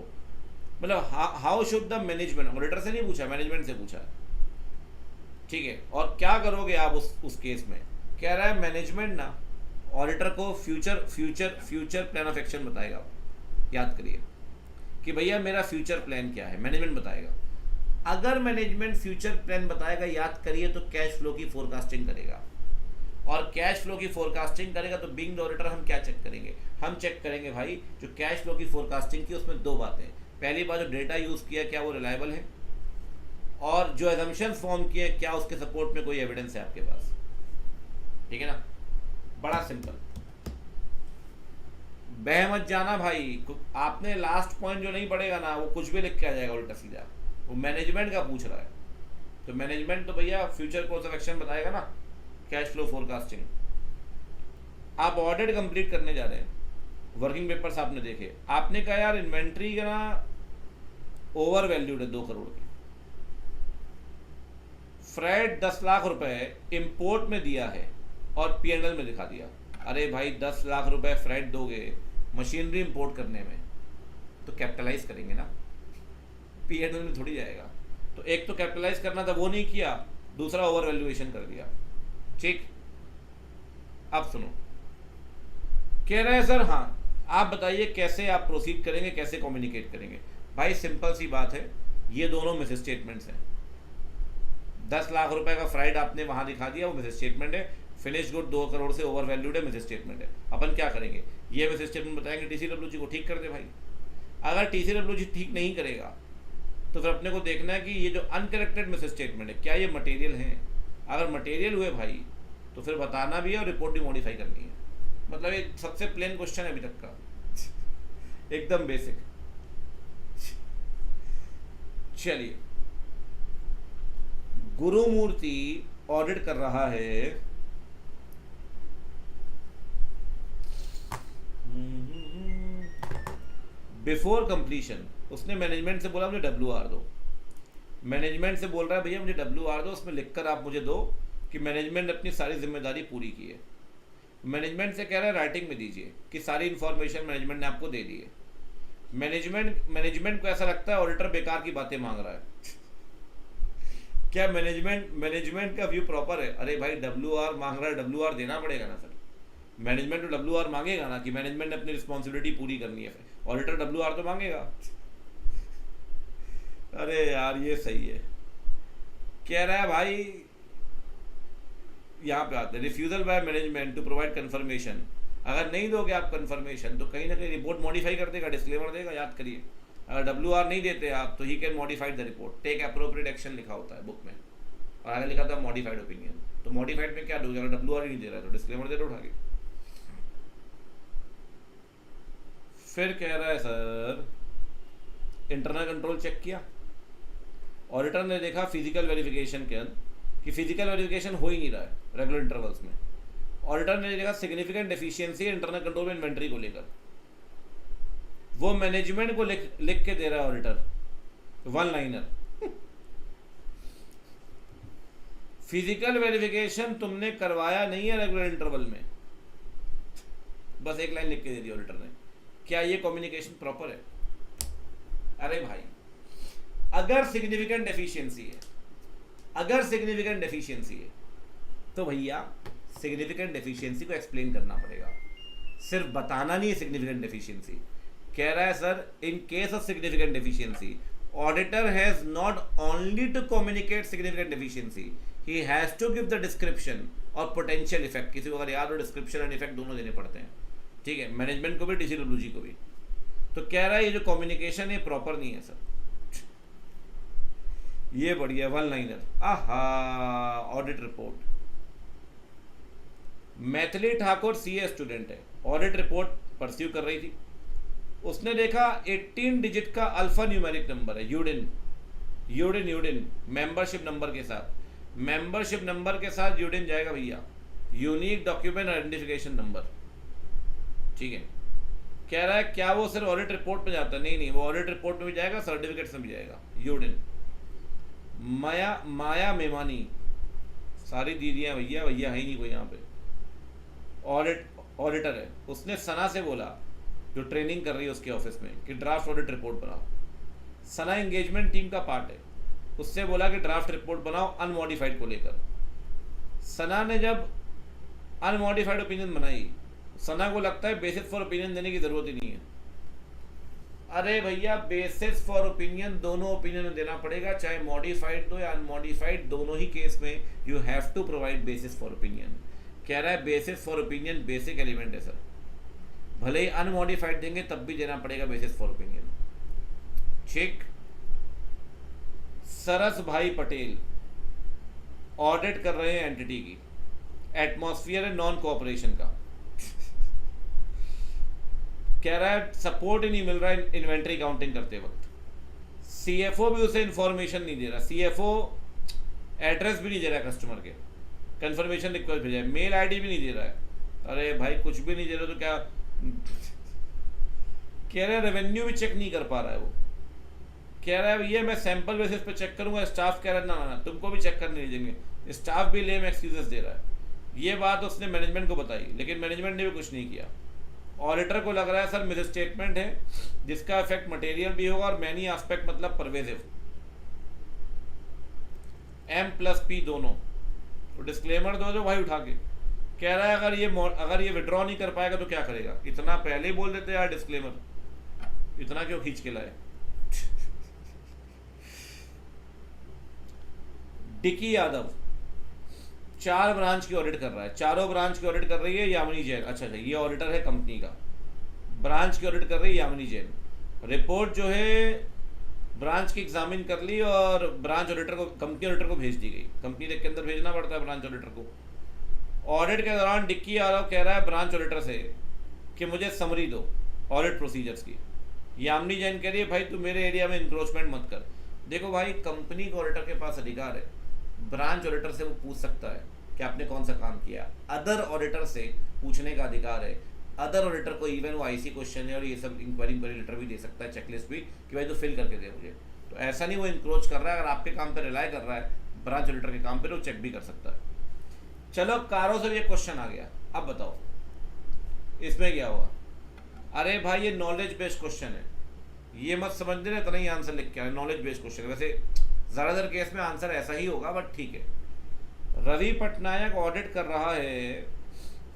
मतलब how should the management, auditor से नहीं पूछा, मैनेजमेंट से पूछा। ठीक है। और क्या करोगे आप उस केस में? कह रहा है मैनेजमेंट ना ऑडिटर को फ्यूचर प्लान ऑफ एक्शन बताएगा। याद करिए कि भैया मेरा फ्यूचर प्लान क्या है, मैनेजमेंट बताएगा। अगर मैनेजमेंट फ्यूचर प्लान बताएगा, याद करिए, तो कैश फ्लो की फोरकास्टिंग करेगा, और कैश फ्लो की फोरकास्टिंग करेगा तो बिंग द ऑडिटर हम क्या चेक करेंगे? हम चेक करेंगे भाई जो कैश फ्लो की फोरकास्टिंग की उसमें दो बातें। पहली बात, जो डेटा यूज़ किया क्या वो रिलायबल है, और जो एजम्पशन फॉर्म किए क्या उसके सपोर्ट में कोई एविडेंस है आपके पास। ठीक है ना, बड़ा सिंपल। बह मत जाना भाई, आपने लास्ट पॉइंट जो नहीं पढ़ेगा ना वो कुछ भी लिख के आ जाएगा उल्टा सीधा, वो मैनेजमेंट का पूछ रहा है। तो मैनेजमेंट तो भैया फ्यूचर कोर्स ऑफ एक्शन बताएगा ना, कैश फ्लो फोरकास्टिंग। आप ऑडिट कंप्लीट करने जा रहे हैं, वर्किंग पेपर्स आपने देखे, आपने कहा यार इन्वेंट्री का ना ओवर वैल्यूड है 2 करोड़ की, फ्रेट 10 लाख रुपए इंपोर्ट में दिया है और P&L में दिखा दिया। अरे भाई 10 लाख रुपए फ्रेट दोगे मशीनरी इंपोर्ट करने में, तो कैपिटलाइज करेंगे ना, P&L में थोड़ी जाएगा। तो एक तो कैपिटलाइज करना था वो नहीं किया, दूसरा ओवर वैल्यूएशन कर दिया। ठीक। अब सुनो, कह रहे हैं सर हाँ आप बताइए कैसे आप प्रोसीड करेंगे, कैसे कम्युनिकेट करेंगे? भाई सिंपल सी बात है, ये दोनों मिस स्टेटमेंट्स हैं। 10 लाख रुपए का फ्राइड आपने वहां दिखा दिया, वो मिस स्टेटमेंट है। फिनिश गुड 2 करोड़ से ओवर वैल्यूड है, मिस स्टेटमेंट है। अपन क्या करेंगे? ये मिस स्टेटमेंट बताएंगे TCWG को ठीक कर दे भाई। अगर TCWG ठीक नहीं करेगा तो फिर अपने को देखना है कि ये जो अनकरेक्टेड मिस स्टेटमेंट है क्या ये मटेरियल हैं। अगर मटेरियल हुए भाई तो फिर बताना भी है और रिपोर्ट भी मॉडिफाई करनी है। मतलब ये सबसे प्लेन क्वेश्चन है अभी तक का, एकदम बेसिक। चलिए, गुरुमूर्ति ऑडिट कर रहा है बिफोर कंप्लीशन उसने मैनेजमेंट से बोला मुझे WR दो, मैनेजमेंट से बोल रहा है भैया मुझे WR दो, उसमें लिखकर आप मुझे दो कि मैनेजमेंट ने अपनी सारी जिम्मेदारी पूरी की है। मैनेजमेंट से कह रहा है राइटिंग में दीजिए कि सारी इन्फॉर्मेशन मैनेजमेंट ने आपको दे दी है। मैनेजमेंट को ऐसा लगता है ऑडिटर बेकार की बातें मांग रहा है। क्या मैनेजमेंट का व्यू प्रॉपर है? अरे भाई WR मांग रहा है, WR देना पड़ेगा ना सर। मैनेजमेंट तो WR मांगेगा ना कि मैनेजमेंट ने अपनी रिस्पॉन्सिबिलिटी पूरी करनी है, ऑडिटर WR तो मांगेगा। अरे यार ये सही है। कह रहा है भाई यहाँ पे आते हैं refusal by management to provide confirmation. अगर नहीं दोगे आप कंफर्मेशन तो कहीं ना कहीं रिपोर्ट मॉडिफाई कर देगा, डिस्क्लेमर देगा, याद करिए। अगर WR नहीं देते आप तो he can modified the report, take appropriate action लिखा होता है बुक में, और आगे लिखा था मॉडिफाइड ओपिनियन। तो मॉडिफाइड में क्या दोगे? अगर WR ही नहीं दे रहा है तो डिस्क्लेमर दे दो उठा के। फिर कह रहा है सर इंटरनल कंट्रोल चेक किया, ऑडिटर ने देखा फिजिकल वेरिफिकेशन के अंदर कि फिजिकल वेरिफिकेशन हो ही नहीं रहा है रेगुलर इंटरवल्स में। ऑडिटर ने देखा सिग्निफिकेंट डेफिशिएंसी इंटरनल कंट्रोल में इन्वेंट्री को लेकर, वो मैनेजमेंट को लिख के दे रहा है auditor, one liner. Physical verification तुमने करवाया नहीं है रेगुलर इंटरवल में, बस एक लाइन लिख के दे दी ऑडिटर ने। क्या ये कम्युनिकेशन प्रॉपर है? अरे भाई अगर सिग्निफिकेंट डेफिशिएंसी है, अगर सिग्निफिकेंट डेफिशिएंसी है तो भैया सिग्निफिकेंट डेफिशिएंसी को एक्सप्लेन करना पड़ेगा, सिर्फ बताना नहीं है सिग्निफिकेंट डेफिशिएंसी। कह रहा है sir in case of significant deficiency auditor has not only to communicate significant deficiency, he has to give the description और पोटेंशियल इफेक्ट। किसी को अगर याद हो डिस्क्रिप्शन एंड इफेक्ट दोनों देने पड़ते हैं, ठीक है, मैनेजमेंट को भी DCWG को भी। तो कह रहा है ये जो कम्युनिकेशन है प्रॉपर नहीं है सर। ये बढ़िया वन लाइनर। आहा audit report, Maithili Thakur CA student है, ऑडिट रिपोर्ट परस्यू कर रही थी, उसने देखा 18 डिजिट का अल्फा न्यूमेरिक नंबर है, यूडिन मेंबरशिप नंबर के साथ, मेंबरशिप नंबर के साथ यूडिन जाएगा भैया, यूनिक डॉक्यूमेंट आइडेंटिफिकेशन नंबर, ठीक है। कह रहा है क्या वो सिर्फ ऑडिट रिपोर्ट में जाता है? नहीं, वो ऑडिट रिपोर्ट में भी जाएगा, सर्टिफिकेट्स में भी जाएगा। यूडिन माया मेमानी, सारी दीदियां भैया है ही नहीं कोई यहाँ पे, ऑडिटर है। उसने सना से बोला जो ट्रेनिंग कर रही है उसके ऑफिस में कि ड्राफ्ट ऑडिट रिपोर्ट बनाओ। सना एंगेजमेंट टीम का पार्ट है, उससे बोला कि ड्राफ्ट रिपोर्ट बनाओ अनमॉडिफाइड को लेकर। सना ने जब अनमॉडिफाइड ओपिनियन बनाई, सना को लगता है बेसिस फॉर ओपिनियन देने की जरूरत ही नहीं है। अरे भैया बेसिस फॉर ओपिनियन दोनों ओपिनियन में देना पड़ेगा, चाहे मॉडिफाइड दो या अनमॉडिफाइड, दोनों ही केस में you have to provide basis for opinion. कह रहा है basis for opinion basic element है सर, भले ही अनमॉडिफाइड देंगे तब भी देना पड़ेगा बेसिस फॉर ओपिनियन। ठीक। सरस भाई पटेल ऑडिट कर रहे हैं एंटिटी की, एटमॉस्फेयर है नॉन कोऑपरेशन का। कह रहा है सपोर्ट ही नहीं मिल रहा है इन्वेंट्री काउंटिंग करते वक्त, CFO भी उसे इंफॉर्मेशन नहीं दे रहा, CFO एड्रेस भी नहीं दे रहा है कस्टमर के, कंफर्मेशन रिक्वेस्ट भेजा है, मेल ID भी नहीं दे रहा है। अरे भाई कुछ भी नहीं दे रहा तो क्या। कह रहा है रेवेन्यू भी चेक नहीं कर पा रहा है वो। कह रहा है भैया मैं सैंपल बेसिस पे चेक करूंगा, स्टाफ कह रहा है ना तुमको भी चेक करने दीजिए, स्टाफ भी लेम एक्सक्यूजेस दे रहा है। ये बात उसने मैनेजमेंट को बताई, लेकिन मैनेजमेंट ने भी कुछ नहीं किया। ऑडिटर को लग रहा है सर मिस स्टेटमेंट है जिसका इफेक्ट मटेरियल भी होगा और मैनी एस्पेक्ट मतलब परवेजिव, M+P दोनों। तो डिस्क्लेमर दो भाई उठा के। कह रहा है अगर ये विड्रॉ नहीं कर पाएगा तो क्या करेगा? इतना पहले ही बोल देते यार डिस्क्लेमर, इतना क्यों खींच के लाए। डिकी यादव 4 ब्रांच की ऑडिट कर रहा है, चारों ब्रांच की ऑडिट कर रही है यामिनी जैन। अच्छा ये ऑडिटर है कंपनी का, ब्रांच की ऑडिट कर रही है यामिनी जैन। रिपोर्ट जो है ब्रांच की एग्जामिन कर ली और ब्रांच ऑडिटर को, कंपनी ऑडिटर को भेज दी गई। कंपनी के अंदर भेजना पड़ता है ब्रांच ऑडिटर को। ऑडिट के दौरान डिक्की यादव कह रहा है ब्रांच ऑडिटर से कि मुझे समरी दो ऑडिट प्रोसीजर्स की। यामिनी जैन कह रही है भाई तू मेरे एरिया में इंक्रोचमेंट मत कर। देखो भाई कंपनी को ऑडिटर के पास अधिकार है, ब्रांच ऑडिटर से वो पूछ सकता है कि आपने कौन सा काम किया, अदर ऑडिटर से पूछने का अधिकार है। अदर ऑडिटर को इवन वो आईसी क्वेश्चन है और ये सब इंक्वायरी लेटर भी दे सकता है, चेकलिस्ट भी, कि भाई तो फिल करके दे मुझे। तो ऐसा नहीं वो इंक्रोच कर रहा है, अगर आपके काम पर रिलाई कर रहा है, ब्रांच ऑडिटर के काम पर, वो चेक भी कर सकता है। चलो कारों से भी एक क्वेश्चन आ गया, अब बताओ इसमें क्या हुआ। अरे भाई ये नॉलेज बेस्ड क्वेश्चन है, ये मत समझ देना इतना ही आंसर लिख के आए, नॉलेज बेस्ड क्वेश्चन है। वैसे ज़्यादातर केस में आंसर ऐसा ही होगा, बट ठीक है। रवि पटनायक ऑडिट कर रहा है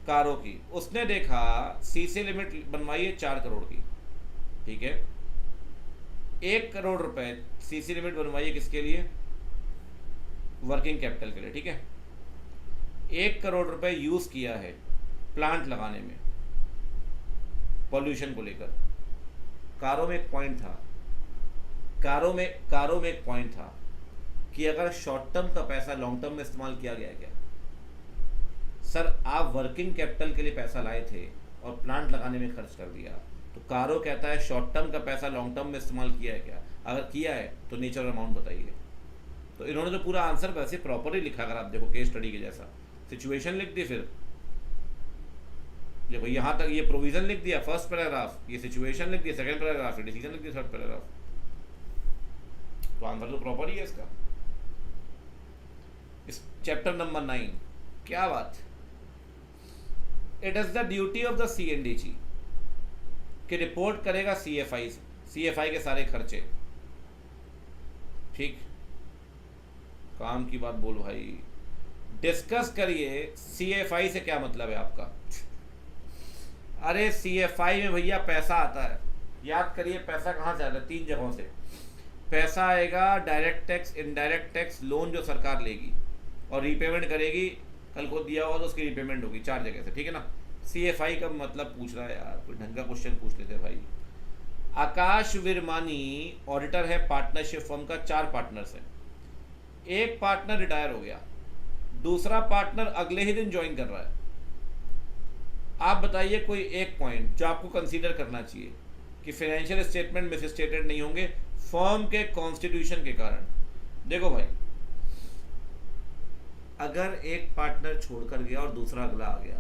कारों की, उसने देखा सीसी लिमिट बनवाई है 4 करोड़ की, ठीक है। 1 करोड़ रुपए सीसी लिमिट बनवाई है किसके लिए? वर्किंग कैपिटल के लिए, ठीक है। 1 करोड़ रुपए यूज किया है प्लांट लगाने में पॉल्यूशन को लेकर। कारों में एक पॉइंट था, कारों में एक पॉइंट था कि अगर शॉर्ट टर्म का पैसा लॉन्ग टर्म में इस्तेमाल किया गया क्या? सर आप वर्किंग कैपिटल के लिए पैसा लाए थे और प्लांट लगाने में खर्च कर दिया, तो कारो कहता है शॉर्ट टर्म का पैसा लॉन्ग टर्म में इस्तेमाल किया है क्या? अगर किया है तो नेचर अमाउंट बताइए। तो इन्होंने तो पूरा आंसर वैसे प्रॉपरली लिखा, अगर आप देखो केस स्टडी के जैसा, सिचुएशन लिख दी, फिर देखो यहाँ तक ये प्रोविजन लिख दिया फर्स्ट पैराग्राफ, ये सिचुएशन लिख दिया सेकंड पैराग्राफ, ये डिसीजन लिख दिया थर्ड पैराग्राफ, तो आंसर तो प्रॉपर ही है इसका। इस चैप्टर नंबर 9, क्या बात। It is the duty of the CNDG कि रिपोर्ट करेगा CFI के सारे खर्चे, ठीक। काम की बात बोलो भाई, डिस्कस करिए CFI से क्या मतलब है आपका। अरे CFI में भैया पैसा आता है, याद करिए पैसा कहाँ से आता है? 3 जगहों से पैसा आएगा, direct tax, indirect tax, loan जो सरकार लेगी और रीपेमेंट करेगी, कल को दिया हुआ तो उसकी रीपेमेंट होगी, 4 जगह से, ठीक है ना। CFI का मतलब पूछ रहा है यार, कोई ढंग का क्वेश्चन पूछ लेते भाई। आकाश विरमानी ऑडिटर है पार्टनरशिप फर्म का, 4 पार्टनर्स हैं। एक पार्टनर रिटायर हो गया, दूसरा पार्टनर अगले ही दिन ज्वाइन कर रहा है। आप बताइए कोई एक पॉइंट जो आपको कंसीडर करना चाहिए कि फाइनेंशियल स्टेटमेंट मिसस्टेटेड नहीं होंगे फर्म के कॉन्स्टिट्यूशन के कारण। देखो भाई, अगर एक पार्टनर छोड़कर गया और दूसरा अगला आ गया,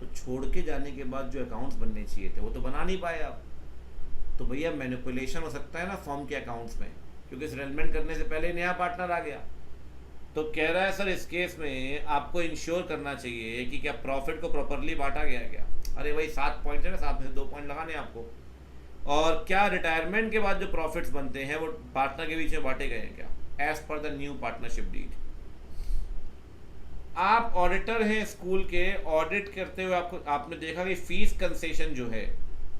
तो छोड़ के जाने के बाद जो अकाउंट्स बनने चाहिए थे वो तो बना नहीं पाए आप, तो भैया मैनिपुलेशन हो सकता है ना फर्म के अकाउंट्स में, क्योंकि सेटलमेंट करने से पहले नया पार्टनर आ गया। तो कह रहा है सर इस केस में आपको इंश्योर करना चाहिए कि क्या प्रॉफिट को प्रॉपरली बांटा गया क्या। अरे भाई 7 पॉइंट है ना, 7 में से 2 पॉइंट लगाने आपको। और क्या रिटायरमेंट के बाद जो प्रॉफिट्स बनते हैं वो पार्टनर के बीच में बांटे गए हैं क्या, as per the new partnership deed. आप ऑडिटर हैं स्कूल के, ऑडिट करते हुए आपने देखा कि फीस कंसेशन जो है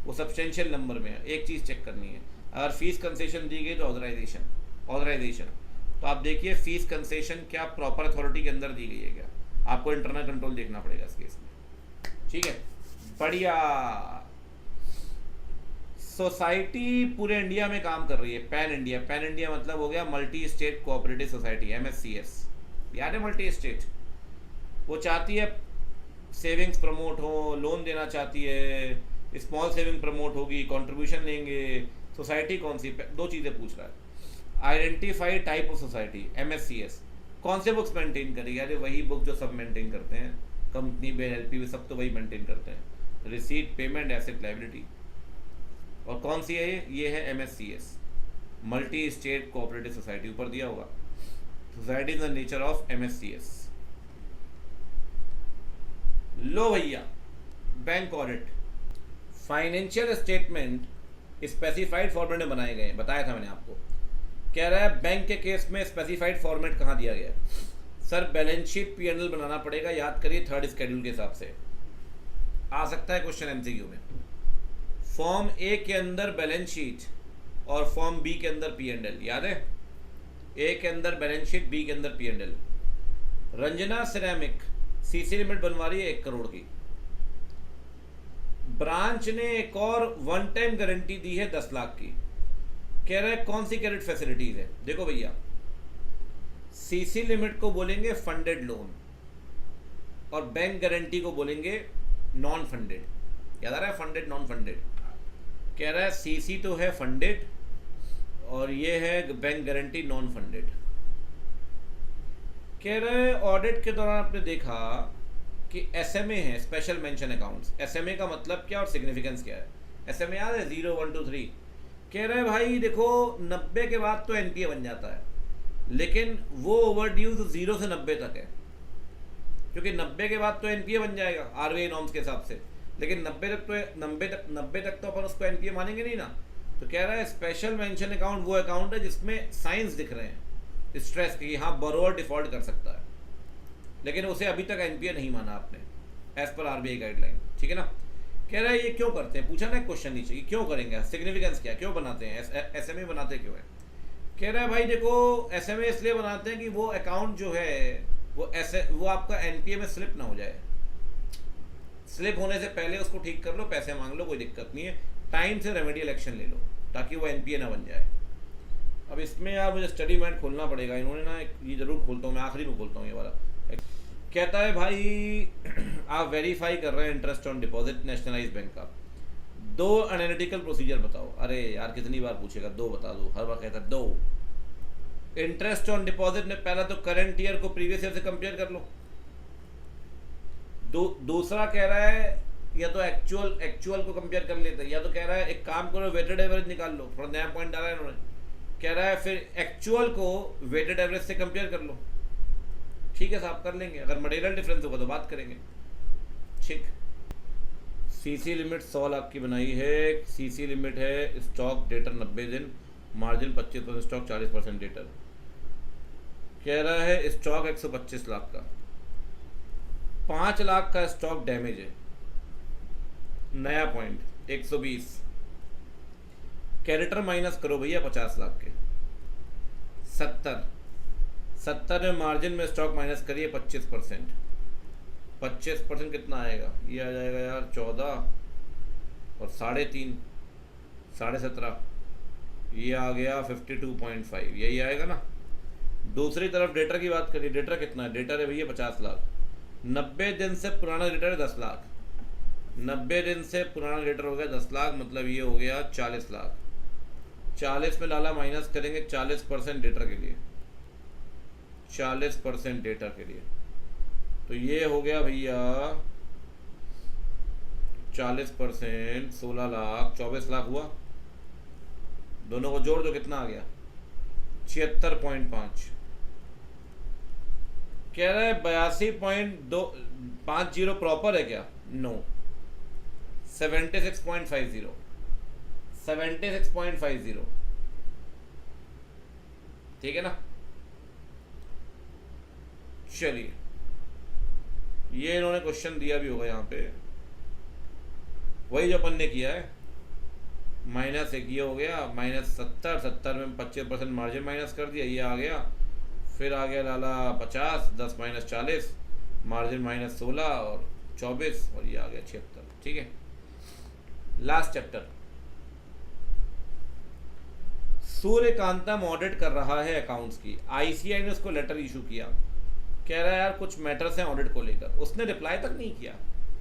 वो सब्सटेंशियल नंबर में है। एक चीज़ चेक करनी है, अगर फीस कंसेशन दी गई तो ऑथराइजेशन, तो आप देखिए फीस कंसेशन क्या प्रॉपर अथॉरिटी के अंदर दी गई है क्या, आपको इंटरनल कंट्रोल देखना पड़ेगा इस केस में, ठीक है। बढ़िया। सोसाइटी पूरे इंडिया में काम कर रही है, पैन इंडिया मतलब हो गया multi state cooperative society, MSCS, याद है मल्टी स्टेट। वो चाहती है सेविंग्स प्रमोट हो, लोन देना चाहती है, स्मॉल सेविंग प्रमोट होगी, कंट्रीब्यूशन लेंगे। सोसाइटी कौन सी? 2 चीज़ें पूछ रहा है। Identify type of society, MSCS, कौन से बुक्स मेंटेन करेगी? अरे वही बुक जो सब मेंटेन करते हैं, कंपनी बेल LP सब तो वही मेंटेन करते हैं, रिसीट, पेमेंट, एसेट, लायबिलिटी। और कौन सी है ये है MSCS, multi state cooperative society, ऊपर दिया होगा। Society is the nature of MSCS। लो भैया, bank audit, financial statement specified format में बनाए गए हैं, बताया था मैंने आपको। कह रहा है बैंक के केस में स्पेसिफाइड फॉर्मेट कहाँ दिया गया? सर बैलेंस शीट P&L बनाना पड़ेगा, याद करिए 3rd शेड्यूल के हिसाब से आ सकता है क्वेश्चन MCQ में। फॉर्म A के अंदर बैलेंस शीट और फॉर्म B के अंदर P&L, याद है? A के अंदर बैलेंस शीट, B के अंदर P&L। Ranjana ceramic CC limit बनवा रही है 1 करोड़ की, ब्रांच ने एक और 1 टाइम गारंटी दी है 10 लाख की। कह रहा है कौन सी क्रेडिट फैसिलिटीज है? देखो भैया, CC लिमिट को बोलेंगे फंडेड लोन और बैंक गारंटी को बोलेंगे नॉन फंडेड। याद आ रहा है फंडेड नॉन फंडेड? कह रहा है CC तो है फंडेड और ये है बैंक गारंटी नॉन फंडेड। कह रहे हैं ऑडिट के दौरान आपने देखा कि SMA है, स्पेशल मेंशन अकाउंट्स। SMA का मतलब क्या और सिग्निफिकेंस क्या है? SMA याद है, 0 1 2 3। कह रहे हैं भाई देखो 90 के बाद तो NPA बन जाता है, लेकिन वो ओवरड्यू 0 से 90 तक है, क्योंकि 90 के बाद तो NPA बन जाएगा RBI नॉर्म्स के हिसाब से, लेकिन 90 तक तो अपन उसको NPA मानेंगे नहीं ना। तो कह रहा है स्पेशल मेंशन अकाउंट वो अकाउंट है जिसमें साइंस दिख रहे हैं स्ट्रेस की, हाँ बोरोअर डिफॉल्ट कर सकता है, लेकिन उसे अभी तक NPA नहीं माना आपने एज पर RBI गाइडलाइन, ठीक है ना। कह रहा है ये क्यों करते हैं, पूछा ना क्वेश्चन नीचे, ये क्यों करेंगे, सिग्निफिकेंस क्या, क्यों बनाते हैं, SMA बनाते क्यों है? कह रहा है भाई देखो SMA इसलिए बनाते हैं कि वो अकाउंट जो है वो आपका NPA में स्लिप ना हो जाए, स्लिप होने से पहले उसको ठीक कर लो, पैसे मांग लो, कोई दिक्कत नहीं है, टाइम से रेमेडियल एक्शन ले लो ताकि वो NPA ना बन जाए। अब इसमें यार मुझे स्टडी माइंड खोलना पड़ेगा, इन्होंने ना ये जरूर खोलता हूँ मैं, आखिरी में खोलता हूँ ये वाला। कहता है भाई आप वेरीफाई कर रहे हैं interest on deposit nationalise bank का, 2 एनालिटिकल प्रोसीजर बताओ। अरे यार कितनी बार पूछेगा, 2 बता दो, हर बार कहता है 2। इंटरेस्ट ऑन डिपॉजिट में पहला तो करंट ईयर को प्रीवियस ईयर से कंपेयर कर लो, दूसरा कह रहा है या तो एक्चुअल को कंपेयर कर लेते हैं, या तो कह रहा है एक काम करो वेटेड एवरेज निकाल लो, थोड़ा नया पॉइंट डाला है इन्होंने। कह रहा है फिर एक्चुअल को वेटेड एवरेज से कंपेयर कर लो, ठीक है साहब कर लेंगे, अगर मटेरियल डिफरेंस होगा तो बात करेंगे, ठीक। CC लिमिट 100 लाख की बनाई है, CC लिमिट है स्टॉक डेटर 90 दिन, मार्जिन 25% स्टॉक 40% डेटर। कह रहा है स्टॉक 125 लाख का, 5 लाख का स्टॉक डैमेज है, नया पॉइंट 120, क्रेडिटर माइनस करो भैया 50 लाख के, 70 में मार्जिन में स्टॉक माइनस करिए 25%, 25% कितना आएगा, ये आ जाएगा यार 14 और 3.5 17.5, ये आ गया 52.5, यही आएगा ना। दूसरी तरफ डेटर की बात करिए, डेटर कितना है, डेटर है भैया 50 लाख, 90 दिन से पुराना डेटर है 10 लाख, 90 दिन से पुराना डेटर हो गया 10 लाख, मतलब ये हो गया 40 लाख, 40 में लाला माइनस करेंगे 40% डेटर के लिए, 40% डेटर के लिए, तो ये हो गया भैया 40%, 16 लाख, 24 लाख हुआ, दोनों को जोड़ दो कितना आ गया 76.5। कह रहा है 82.250 प्रॉपर है क्या, नो 76.50, 76.50, ठीक है ना। चलिए ये इन्होंने क्वेश्चन दिया भी होगा यहाँ पे, वही जो अपन ने किया है, -1 ये हो गया, -70 में 25% मार्जिन माइनस कर दिया, ये आ गया, फिर आ गया लाला 50, 10 - 40, मार्जिन -16 और 24, और ये आ गया 76, ठीक है। लास्ट चैप्टर, सूर्यकांतम ऑडिट कर रहा है अकाउंट्स की, ICAI ने उसको लेटर इशू किया, कह रहा है यार कुछ मैटर्स हैं ऑडिट को लेकर, उसने रिप्लाई तक नहीं किया,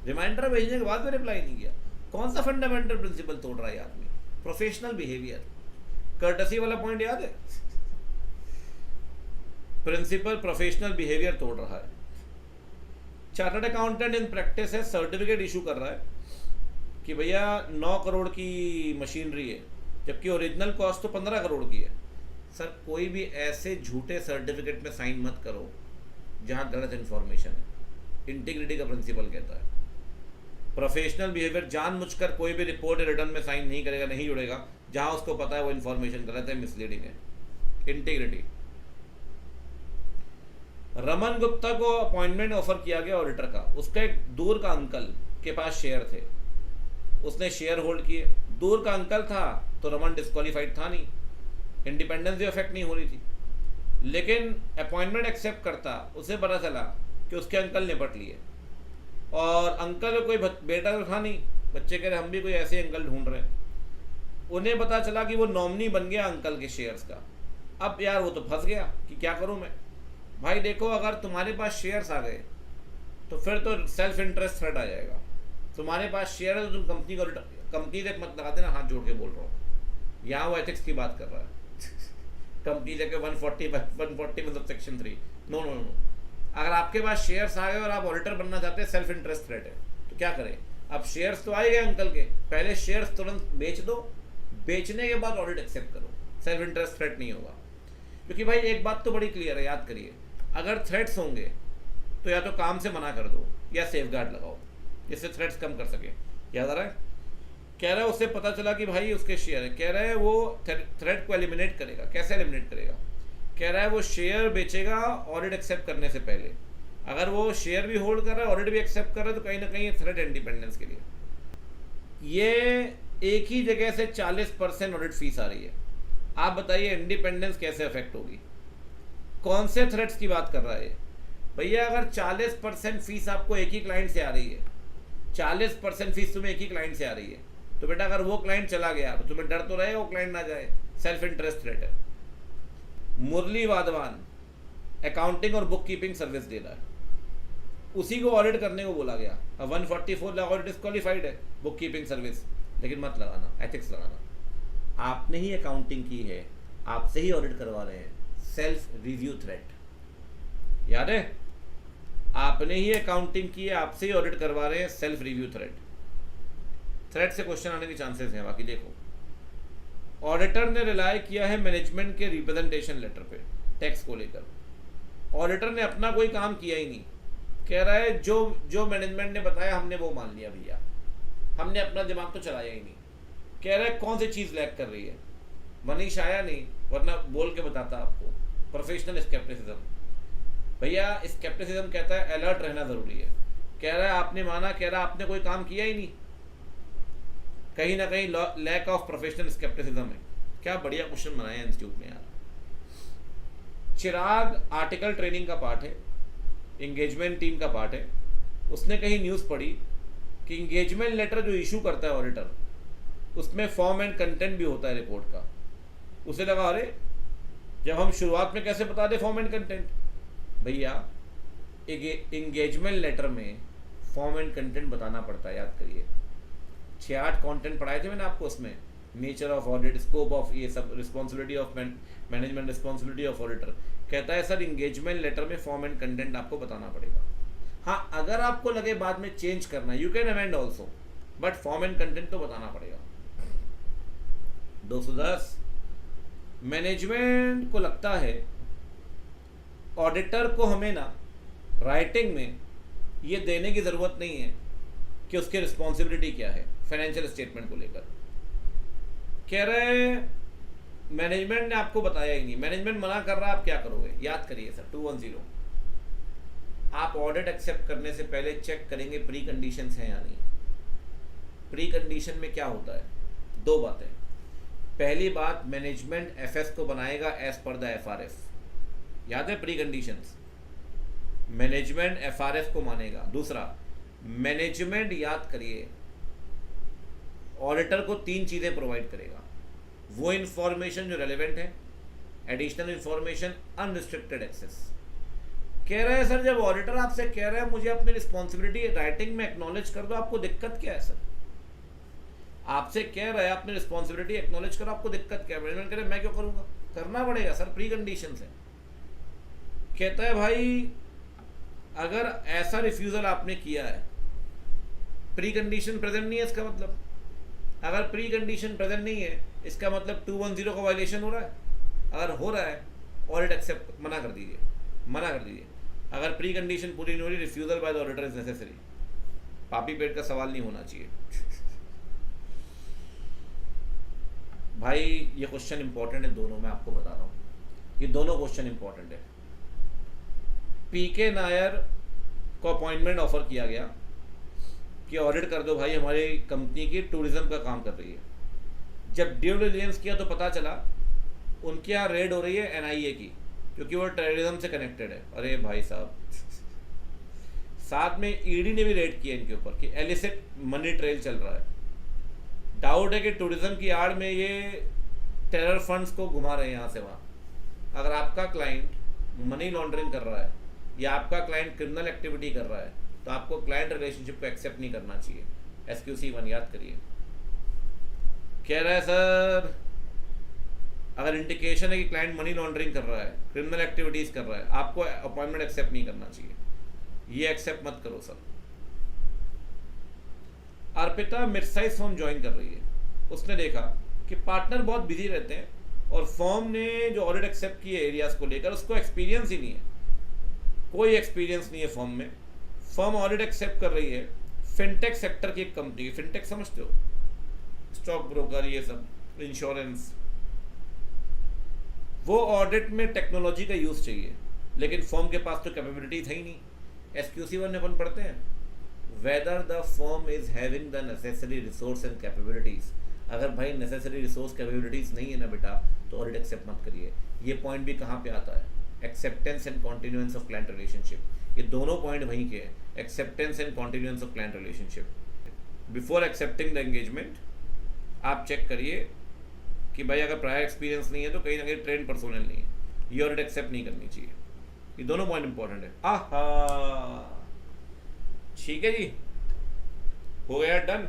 रिमाइंडर भेजने के बाद में रिप्लाई नहीं किया। कौन सा फंडामेंटल प्रिंसिपल तोड़ रहा है आदमी, प्रोफेशनल बिहेवियर, कर्टसी वाला पॉइंट याद है, प्रिंसिपल प्रोफेशनल बिहेवियर तोड़ रहा है। चार्टर्ड अकाउंटेंट इन प्रैक्टिस है, सर्टिफिकेट इशू कर रहा है कि भैया 9 करोड़ की मशीनरी है, जबकि ओरिजिनल कॉस्ट तो 15 करोड़ की है। सर कोई भी ऐसे झूठे सर्टिफिकेट में साइन मत करो जहां गलत इन्फॉर्मेशन है, इंटीग्रिटी का प्रिंसिपल कहता है। प्रोफेशनल बिहेवियर, जानबूझकर कोई भी रिपोर्ट रिटर्न में साइन नहीं करेगा, नहीं जुड़ेगा जहां उसको पता है वो इन्फॉर्मेशन गलत है, मिसलीडिंग है, इंटीग्रिटी। रमन गुप्ता को अपॉइंटमेंट ऑफर किया गया ऑडिटर का, उसका एक दूर का अंकल के पास शेयर थे, उसने शेयर होल्ड किए, दूर का अंकल था तो रमन डिस्क्वालीफाइड था नहीं, इंडिपेंडेंस भी अफेक्ट नहीं हो रही थी, लेकिन अपॉइंटमेंट एक्सेप्ट करता, उसे पता चला कि उसके अंकल निपट लिए, और अंकल कोई बेटा तो था नहीं, बच्चे कह रहे हम भी कोई ऐसे अंकल ढूंढ रहे हैं, उन्हें पता चला कि वो नॉमिनी बन गया अंकल के शेयर्स का। अब यार वो तो फंस गया कि क्या करूं मैं। भाई देखो अगर तुम्हारे पास शेयर्स आ गए तो फिर तो सेल्फ इंटरेस्ट थ्रेट आ जाएगा, तुम्हारे पास शेयर है तो तुम कंपनी तक मत लगा देना, हाथ जोड़ के बोल रहा हूँ, यहाँ वो एथिक्स की बात कर रहा है कंपनी लेके 140 मतलब सेक्शन 3, नो नो नो, अगर आपके पास शेयर्स आ गए और आप ऑडिटर बनना चाहते हैं, सेल्फ इंटरेस्ट थ्रेट है, तो क्या करें? अब शेयर्स तो आए गए अंकल के, पहले शेयर्स तुरंत बेच दो, बेचने के बाद ऑडिट एक्सेप्ट करो, सेल्फ इंटरेस्ट थ्रेट नहीं होगा। क्योंकि भाई एक बात तो बड़ी क्लियर है, याद करिए, अगर थ्रेट्स होंगे तो या तो काम से मना कर दो या सेफगार्ड लगाओ, जिससे थ्रेट्स कम कर सके। याद आ रहा है? कह रहा है उससे पता चला कि भाई उसके शेयर है, कह रहा है वो थ्रेट को एलिमिनेट करेगा। कैसे एलिमिनेट करेगा? कह रहा है वो शेयर बेचेगा ऑडिट एक्सेप्ट करने से पहले। अगर वो शेयर भी होल्ड कर रहा है, ऑडिट भी एक्सेप्ट कर रहा है, तो कहीं ना कहीं थ्रेट इंडिपेंडेंस के लिए। ये एक ही जगह से 40% ऑडिट फीस आ रही है। आप बताइए इंडिपेंडेंस कैसे अफेक्ट होगी? कौन से थ्रेट्स की बात कर रहा है भैया? अगर 40% फीस आपको एक ही क्लाइंट से आ रही है, 40% फीस तुम्हें एक ही क्लाइंट से आ रही है, तो बेटा अगर वो क्लाइंट चला गया तो तुम्हें डर तो रहेगा वो क्लाइंट ना जाए। सेल्फ इंटरेस्ट थ्रेट है। मुरली वाधवान अकाउंटिंग और बुक कीपिंग सर्विस दे रहा है, उसी को ऑडिट करने को बोला गया। अब 144 लगा और डिस्क्वालीफाइड है बुक कीपिंग सर्विस, लेकिन मत लगाना, एथिक्स लगाना। आपने ही अकाउंटिंग की है, आपसे ही ऑडिट करवा रहे हैं, सेल्फ रिव्यू थ्रेट। याद है? आपने ही अकाउंटिंग की है, आपसे ही ऑडिट करवा रहे हैं, सेल्फ रिव्यू थ्रेट। थ्रेट से क्वेश्चन आने के चांसेस हैं। बाकी देखो, ऑडिटर ने रिलाय किया है मैनेजमेंट के रिप्रेजेंटेशन लेटर पे टैक्स को लेकर। ऑडिटर ने अपना कोई काम किया ही नहीं, कह रहा है जो मैनेजमेंट ने बताया हमने वो मान लिया भैया, हमने अपना दिमाग तो चलाया ही नहीं। कह रहा है कौन सी चीज़ लैक कर रही है? मनीष आया नहीं, वरना बोल के बताता आपको। प्रोफेशनल स्केप्टिसिज्म भैया, स्केप्टिसिज्म कहता है अलर्ट रहना ज़रूरी है। कह रहा है आपने माना, कह रहा है आपने कोई काम किया ही नहीं। कहीं ना कहीं लैक ऑफ प्रोफेशनल स्केप्टिसिज्म है। क्या बढ़िया क्वेश्चन बनाया है इंस्टीट्यूट में यार। चिराग आर्टिकल ट्रेनिंग का पार्ट है, इंगेजमेंट टीम का पार्ट है। उसने कहीं न्यूज़ पढ़ी कि इंगेजमेंट लेटर जो इशू करता है ऑडिटर, उसमें फॉर्म एंड कंटेंट भी होता है रिपोर्ट का। उसे लगा अरे जब हम शुरुआत में कैसे बता दे फॉर्म एंड कंटेंट? भैया इंगेजमेंट लेटर में फॉर्म एंड कंटेंट बताना पड़ता है, याद करिए। 6-8 कंटेंट पढ़ाए थे मैंने आपको उसमें, nature of audit, scope of, ये सब, responsibility of management, responsibility of auditor. कहता है सर इंगेजमेंट लेटर में फॉर्म एंड कंटेंट आपको बताना पड़ेगा। हाँ, अगर आपको लगे बाद में चेंज करना, you can amend also, but form and content तो बताना पड़ेगा। 210 मैनेजमेंट को लगता है ऑडिटर को हमें ना राइटिंग में ये देने की ज़रूरत नहीं है कि उसकी रिस्पॉन्सिबिलिटी क्या है फाइनेंशियल स्टेटमेंट को लेकर। कह रहे मैनेजमेंट ने आपको बताया ही नहीं, मैनेजमेंट मना कर रहा है, आप क्या करोगे? याद करिए सर, 210 आप ऑडिट एक्सेप्ट करने से पहले चेक करेंगे प्री कंडीशंस हैं या नहीं। प्री कंडीशन में क्या होता है? 2 बातें। पहली बात, मैनेजमेंट एफएस को बनाएगा एज पर द एफआरएफ। याद है प्री कंडीशंस? मैनेजमेंट एफआरएफ को मानेगा। दूसरा, मैनेजमेंट, याद करिए, ऑडिटर को 3 चीज़ें प्रोवाइड करेगा। वो इंफॉर्मेशन जो रेलेवेंट है, एडिशनल इंफॉर्मेशन, अनरिस्ट्रिक्टेड एक्सेस। कह रहे हैं सर जब ऑडिटर आपसे कह रहा है मुझे अपनी रिस्पॉन्सिबिलिटी राइटिंग में एक्नॉलेज कर दो, आपको दिक्कत क्या है? सर आपसे कह रहा है अपनी रिस्पॉन्सिबिलिटी एक्नॉलेज करो, आपको दिक्कत क्या है? मैनेजमेंट कह रहे मैं क्यों करूँगा? करना पड़ेगा सर, प्री कंडीशन है। कहता है भाई अगर ऐसा रिफ्यूज़ल आपने किया है, प्री कंडीशन प्रेजेंट नहीं है, इसका मतलब अगर प्री कंडीशन प्रेजेंट नहीं है इसका मतलब 210 का वायलेशन हो रहा है। अगर हो रहा है ऑडिट एक्सेप्ट, मना कर दीजिए, मना कर दीजिए। अगर प्री कंडीशन पूरी नहीं हो रही, refusal by the auditor is necessary. पापी पेट का सवाल नहीं होना चाहिए भाई। ये क्वेश्चन इंपॉर्टेंट है दोनों, मैं आपको बता रहा हूँ, ये दोनों क्वेश्चन इंपॉर्टेंट है। पीके नायर को अपॉइंटमेंट ऑफर किया गया कि ऑडिट कर दो भाई, हमारी कंपनी की टूरिज्म का काम कर रही है। जब ड्यू डिलिजेंस किया तो पता चला उनके यहाँ रेड हो रही है एनआईए की, क्योंकि वो टेररिज्म से कनेक्टेड है। अरे भाई साहब, साथ में ईडी ने भी रेड किया इनके ऊपर कि एलिसिट मनी ट्रेल चल रहा है। डाउट है कि टूरिज्म की आड़ में ये टेरर फंड्स को घुमा रहे हैं यहाँ से वहाँ। अगर आपका क्लाइंट मनी लॉन्ड्रिंग कर रहा है या आपका क्लाइंट क्रिमिनल एक्टिविटी कर रहा है तो आपको क्लाइंट रिलेशनशिप को एक्सेप्ट नहीं करना चाहिए। SQC 1 याद करिए। कह रहा है सर अगर इंडिकेशन है कि क्लाइंट मनी लॉन्ड्रिंग कर रहा है, क्रिमिनल एक्टिविटीज़ कर रहा है, आपको अपॉइंटमेंट एक्सेप्ट नहीं करना चाहिए, ये एक्सेप्ट मत करो sir. Arpita mid size firm join कर रही है, उसने देखा कि पार्टनर बहुत बिजी रहते हैं और फर्म ने जो ऑडिट एक्सेप्ट किए एरियाज को लेकर उसको एक्सपीरियंस ही नहीं है, कोई एक्सपीरियंस नहीं है फर्म में। फर्म ऑडिट एक्सेप्ट कर रही है फिनटेक सेक्टर की एक कंपनी, फिनटेक समझते हो, स्टॉक ब्रोकर, ये सब, इंश्योरेंस। वो ऑडिट में टेक्नोलॉजी का यूज़ चाहिए, लेकिन फर्म के पास तो कैपेबिलिटीज है ही नहीं। SQC 1 में अपन पढ़ते हैं whether the firm is having the necessary resource and capabilities. अगर भाई नेसेसरी रिसोर्स कैपेबिलिटीज नहीं है ना बेटा, तो ऑडिट एक्सेप्ट मत करिए। ये पॉइंट भी कहाँ पे आता है, acceptance and continuance of client relationship. ये दोनों पॉइंट वहीं के हैं, acceptance and continuance of client relationship. Before accepting the engagement आप चेक करिए कि भाई अगर प्रायर एक्सपीरियंस नहीं है तो कहीं ना कहीं ट्रेंड पर्सोनल नहीं है, ये ऑडिट एक्सेप्ट नहीं करनी चाहिए। ये दोनों पॉइंट इंपॉर्टेंट है। आहा, ठीक है जी, हो गया डन।